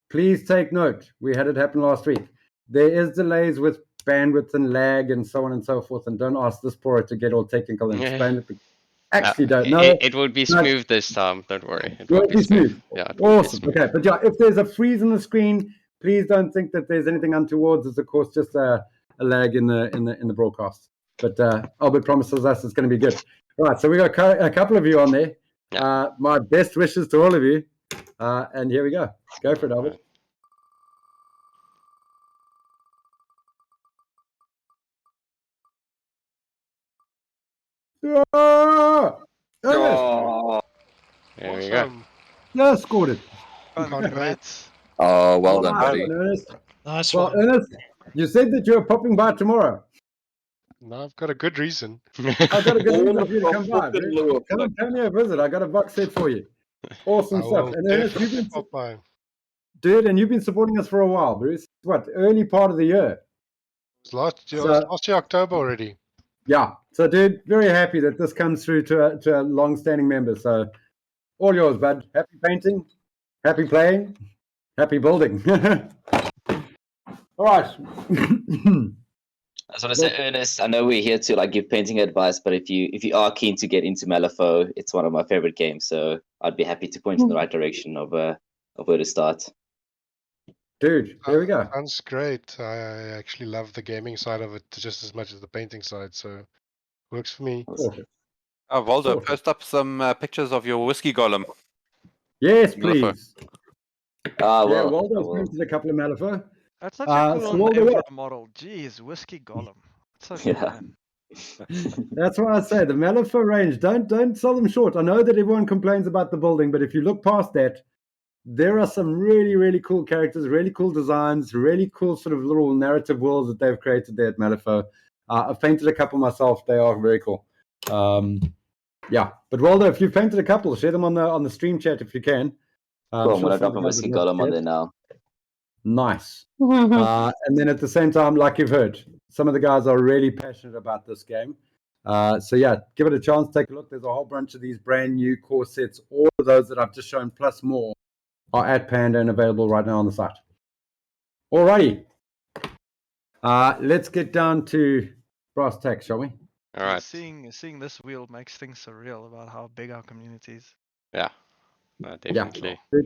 please take note. We had it happen last week. There is delays with bandwidth and lag and so on and so forth, and don't ask this poor to get all technical and explain it. Actually, don't know.
It will be smooth this time. Don't worry. It
will be smooth.
Yeah.
Awesome. Okay, but yeah, if there's a freeze on the screen, please don't think that there's anything untoward. It's of course just a lag in the broadcast. But Albert promises us it's going to be good. Right, so we got a couple of you on there.
Yeah.
My best wishes to all of you. And here we go. Go for it, Albert.
Oh.
There we go.
Yeah, scored it.
Congrats.
Oh, well done,
Nice
buddy.
one, Ernest.
Nice
Well,
one.
Ernest, you said that you were popping by tomorrow.
No, I've got a good reason.
I've got a good reason for you to come by. Come and pay me a visit. I got a box set for you. Awesome
I
stuff.
will
And Ernest, you've
definitely
been,
pop by.
dude, and you've been supporting us for a while, Bruce. What, early part of the year?
It was last year,
So-
last year October already.
Yeah. So, dude, very happy that this comes through to a long-standing member. So, all yours, bud. Happy painting, happy playing, happy building. All right.
I just want to say, Ernest, I know we're here to like give painting advice, but if you are keen to get into Malifaux, it's one of my favorite games. So I'd be happy to point in the right direction of where to start.
Dude, there we go.
Sounds great. I actually love the gaming side of it just as much as the painting side, so works for me.
Awesome.
Waldo,
Awesome.
post up some pictures of your whiskey golem.
Yes,
Malifaux.
please.
Ah,
Yeah,
well,
Waldo's
well.
painted a couple of Malifaux.
That's such a
so
cool
Waldo,
Emperor
what?
model. Jeez, whiskey golem. That's so
Yeah.
fun.
That's why I say the Malifaux range, don't sell them short. I know that everyone complains about the building, but if you look past that, there are some really, really cool characters, really cool designs, really cool sort of little narrative worlds that they've created there at Malifaux. I've painted a couple myself. They are very cool. Yeah, but Waldo, if you've painted a couple, share them on the stream chat if you can.
Cool, I'm
sure
gonna
some
drop a
guys
whiskey
would love to
golem on
see
there
it.
now.
Nice. And then at the same time, like you've heard, some of the guys are really passionate about this game. So yeah, give it a chance. Take a look. There's a whole bunch of these brand new core sets. All of those that I've just shown, plus more, are at Panda and available right now on the site. Alrighty. Let's get down to brass tacks, shall we?
All right.
Seeing this wheel makes things surreal about how big our community is.
Yeah. Definitely.
Yeah.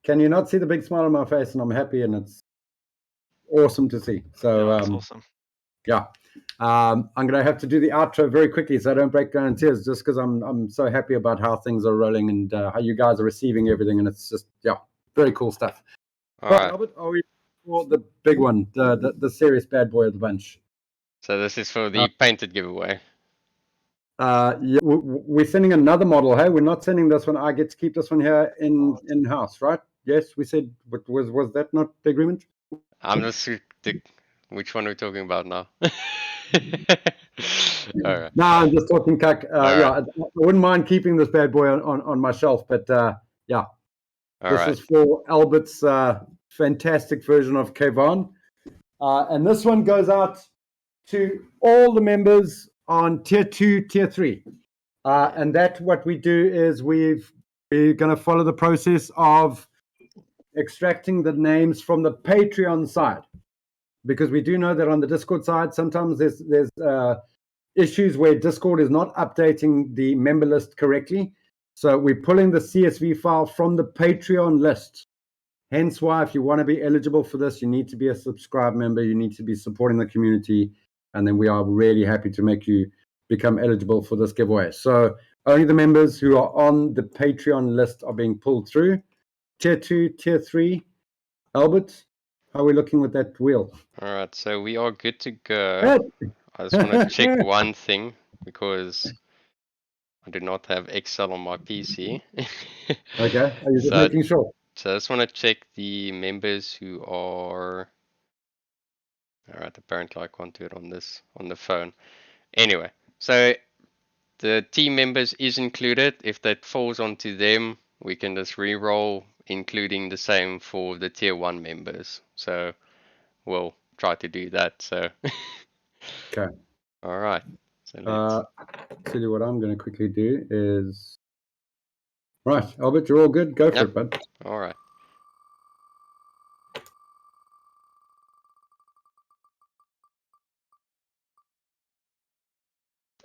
Can you not see the big smile on my face? And I'm happy, and it's awesome to see. So
Yeah, that's awesome.
yeah. I'm going to have to do the outro very quickly so I don't break down in tears, just because I'm so happy about how things are rolling and how you guys are receiving everything. And it's just, yeah, very cool stuff.
All right.
Albert, are we for the big one, the serious bad boy of the bunch?
So this is for the painted giveaway.
Yeah, we're sending another model. Hey, we're not sending this one. I get to keep this one here in house, right? Yes, we said. But was that not the agreement?
I'm just which one are we talking about now? All right.
No, I'm just talking cuck. Yeah,
right.
I wouldn't mind keeping this bad boy on my shelf, but yeah,
All
this
right.
is for Albert's fantastic version of Kevon, and this one goes out to all the members on tier 2, tier 3, and that what we do is we're going to follow the process of extracting the names from the Patreon side, because we do know that on the Discord side sometimes there's issues where Discord is not updating the member list correctly. So we're pulling the CSV file from the Patreon list. Hence why, if you want to be eligible for this, you need to be a subscribed member. You need to be supporting the community. And then we are really happy to make you become eligible for this giveaway. So only the members who are on the Patreon list are being pulled through. Tier 2, Tier 3. Albert, how are we looking with that wheel?
All right, so we are good to go. I just want to check one thing because I do not have Excel on my PC.
Okay, are you just
So,
making sure?
so I just want to check the members who are. All right, apparently I can't do it on the phone. Anyway, so the team members is included. If that falls onto them, we can just re-roll, including the same for the tier 1 members. So we'll try to do that. So
Okay.
All right. So let's
tell you what I'm going to quickly do is. Right, Albert, you're all good. Go for it, bud.
All right.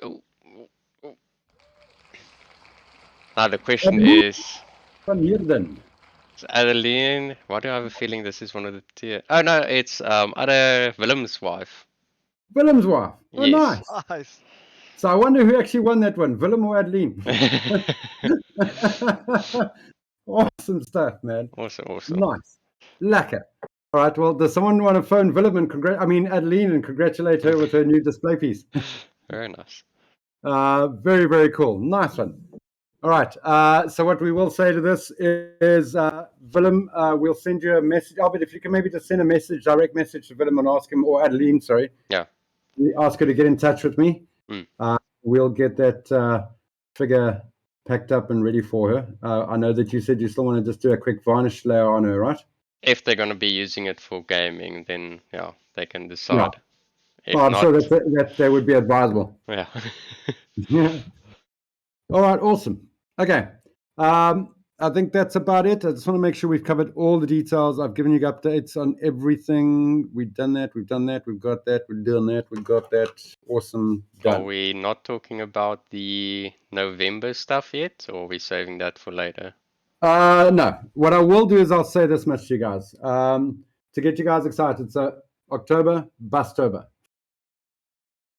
Oh. Now the question is.
Van hier then.
Adeline, why do I have a feeling this is one of the tier? Oh no, it's other Willem's wife.
Willem's wife. Oh,
Yes.
Nice.
So I wonder who actually won that one, Willem or Adeline? Awesome stuff, man.
Awesome.
Nice. Lekker. All right, well, does someone want to phone Willem and Adeline and congratulate her with her new display piece?
Very nice.
Very, very cool. Nice one. All right. So what we will say to this is, Willem, we'll send you a message. Albert, if you can maybe just send a message, direct message to Willem and ask him, or Adeline, sorry.
Yeah.
Ask her to get in touch with me.
Mm.
We'll get that figure packed up and ready for her. I know that you said you still want to just do a quick varnish layer on her, right?
If they're going to be using it for gaming, then yeah, they can decide.
Yeah. I'm sure that would be advisable.
Yeah.
All right, awesome. Okay. I think that's about it. I just want to make sure we've covered all the details. I've given you updates on everything. We've done that. We've got that. We're doing that. We've got that. Awesome. Done.
Are we not talking about the November stuff yet, or are we saving that for later?
No. What I will do is I'll say this much to you guys. To get you guys excited. So October, Bustober.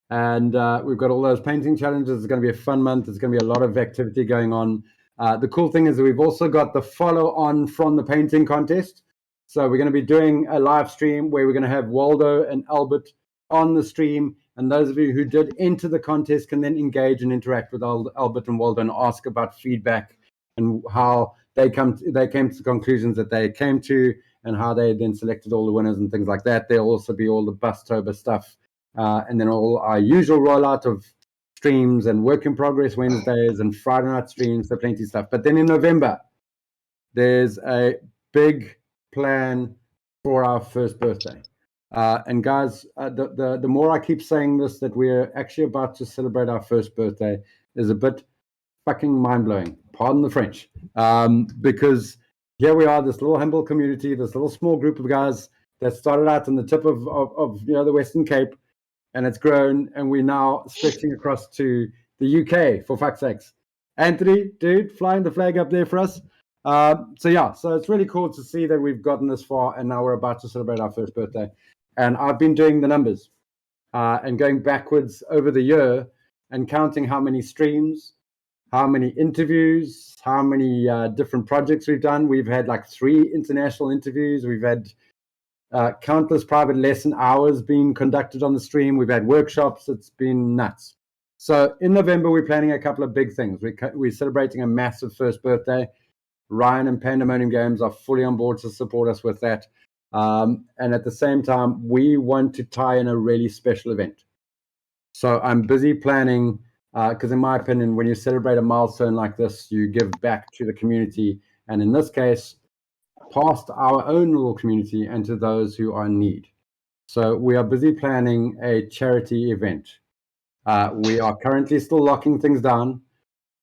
And we've got all those painting challenges. It's going to be a fun month. There's going to be a lot of activity going on. The cool thing is that we've also got the follow-on from the painting contest. So we're going to be doing a live stream where we're going to have Waldo and Albert on the stream. And those of you who did enter the contest can then engage and interact with Albert and Waldo and ask about feedback and how they came to the conclusions that they came to and how they then selected all the winners and things like that. There'll also be all the Bustober stuff. And then all our usual rollout of streams and work in progress Wednesdays and Friday night streams, so plenty of stuff. But then in November, there's a big plan for our first birthday. And guys, the more I keep saying this, that we're actually about to celebrate our first birthday is a bit fucking mind-blowing. Pardon the French. Because here we are, this little humble community, this little small group of guys that started out in the tip of the Western Cape, and it's grown, and we're now stretching across to the UK, for fuck's sakes. Anthony, dude, flying the flag up there for us. So it's really cool to see that we've gotten this far, and now we're about to celebrate our first birthday. And I've been doing the numbers and going backwards over the year and counting how many streams, how many interviews, how many different projects we've done. We've had like 3 international interviews. We've had countless private lesson hours being conducted on the stream. We've had workshops. It's been nuts. So in November, we're planning a couple of big things. We're celebrating a massive first birthday. Ryan and Pandemonium Games are fully on board to support us with that. And at the same time, we want to tie in a really special event. So I'm busy planning, because in my opinion, when you celebrate a milestone like this, you give back to the community. And in this case, past our own little community and to those who are in need. So we are busy planning a charity event. We are currently still locking things down.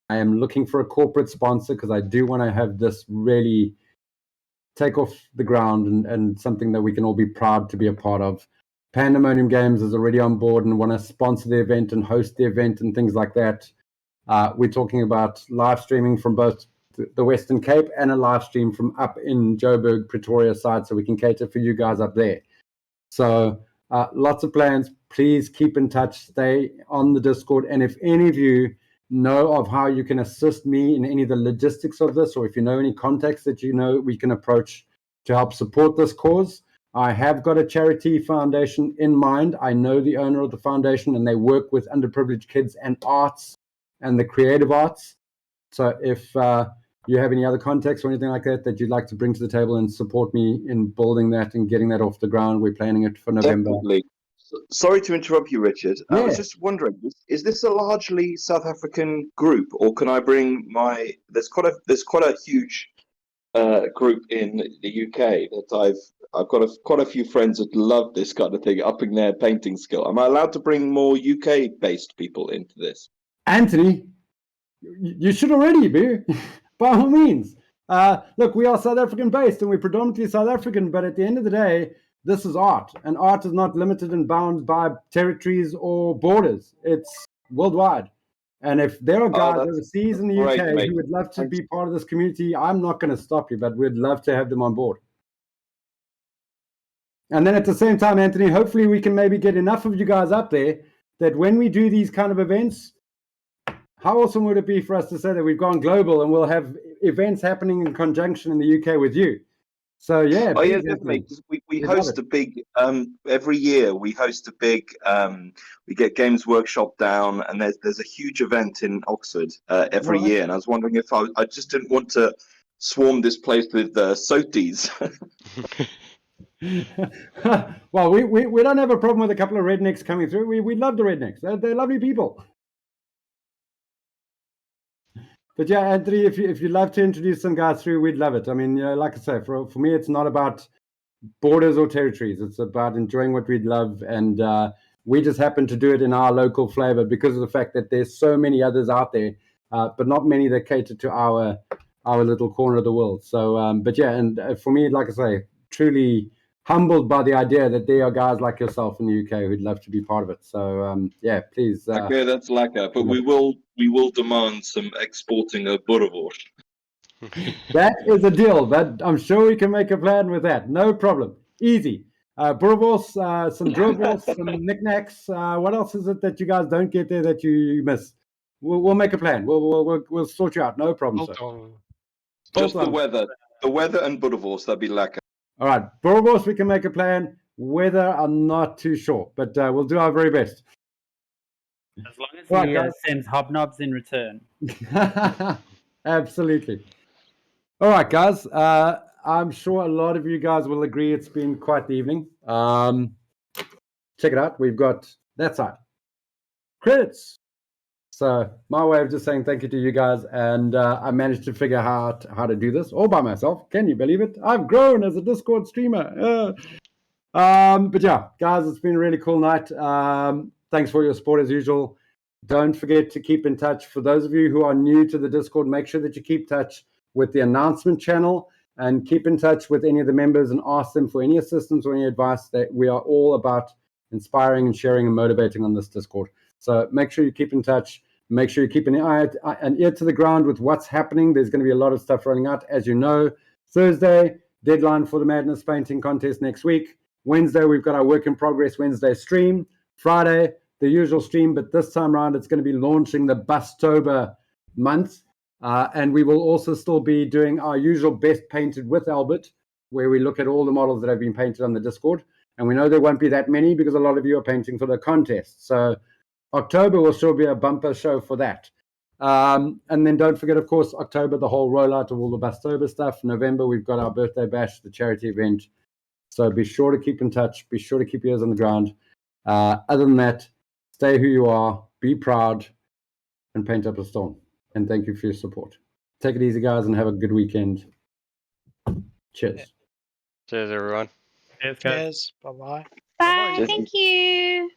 I am looking for a corporate sponsor because I do want to have this really take off the ground and something that we can all be proud to be a part of. Pandemonium Games is already on board and want to sponsor the event and host the event and things like that. We're talking about live streaming from both the Western Cape and a live stream from up in Joburg, Pretoria side, so we can cater for you guys up there. So lots of plans. Please keep in touch. Stay on the Discord. And if any of you know of how you can assist me in any of the logistics of this, or if you know any contacts that you know we can approach to help support this cause, I have got a charity foundation in mind. I know the owner of the foundation, and they work with underprivileged kids and arts and the creative arts. So if you have any other contacts or anything like that that you'd like to bring to the table and support me in building that and getting that off the ground, we're planning it for November.
Definitely. Sorry to interrupt you, Richard. I
Yeah.
was just wondering, is this a largely South African group, or can I bring my? There's quite a huge group in the UK that I've got quite a few friends that love this kind of thing, upping their painting skill. Am I allowed to bring more UK-based people into this?
Anthony, you should already be, by all means. Look, we are South African based and we're predominantly South African, but at the end of the day, this is art, and art is not limited and bound by territories or borders. It's worldwide. And if there are guys overseas in the UK who would love to be part of this community, I'm not going to stop you, but we'd love to have them on board. And then at the same time, Anthony, hopefully we can maybe get enough of you guys up there that when we do these kind of events, how awesome would it be for us to say that we've gone global and we'll have events happening in conjunction in the UK with you? So yeah.
Oh yeah, definitely. We host a big every year. We host a big. We get Games Workshop down, and there's a huge event in Oxford every year. And I was wondering if I just didn't want to swarm this place with soties.
Well, we don't have a problem with a couple of rednecks coming through. We love the rednecks. They're lovely people. But yeah, Anthony, if you'd love to introduce some guys through, we'd love it. I mean, like I say, for me, it's not about borders or territories. It's about enjoying what we'd love, and we just happen to do it in our local flavor because of the fact that there's so many others out there, but not many that cater to our little corner of the world. So, but yeah, and for me, like I say, truly humbled by the idea that there are guys like yourself in the UK who'd love to be part of it. So yeah, please.
Okay, that's lekker. But we will demand some exporting of boerewors.
That is a deal. That I'm sure we can make a plan with that. No problem. Easy. Boerewors, some drillballs, some knickknacks. What else is it that you guys don't get there that you miss? We'll make a plan. We'll sort you out. No problem, sir.
Just the weather and boerewors. That'd be lekker.
All right, boerewors, we can make a plan. Weather, I'm not too sure, but we'll do our very best.
As long as he sends hobnobs in return.
Absolutely. All right, guys. I'm sure a lot of you guys will agree it's been quite the evening. Check it out. We've got that side. Credits. So my way of just saying thank you to you guys, and I managed to figure out how to do this all by myself. Can you believe it? I've grown as a Discord streamer. But yeah, guys, it's been a really cool night. Thanks for your support as usual. Don't forget to keep in touch. For those of you who are new to the Discord, make sure that you keep in touch with the announcement channel and keep in touch with any of the members and ask them for any assistance or any advice. That we are all about inspiring and sharing and motivating on this Discord. So make sure you keep in touch. Make sure you keep an ear to the ground with what's happening. There's going to be a lot of stuff running out. As you know, Thursday, deadline for the Madness Painting Contest next week. Wednesday, we've got our Work in Progress Wednesday stream. Friday, the usual stream, but this time around, it's going to be launching the Bustober month. And we will also still be doing our usual Best Painted with Albert, where we look at all the models that have been painted on the Discord. And we know there won't be that many because a lot of you are painting for the contest. So October will still be a bumper show for that. And then don't forget, of course, October, the whole rollout of all the Bustober stuff. November, we've got our birthday bash, the charity event. So be sure to keep in touch. Be sure to keep your ears on the ground. Other than that, stay who you are, be proud, and paint up a storm. And thank you for your support. Take it easy, guys, and have a good weekend. Cheers.
Cheers, everyone.
Cheers, guys.
Cheers. Bye-bye.
Bye. Thank you.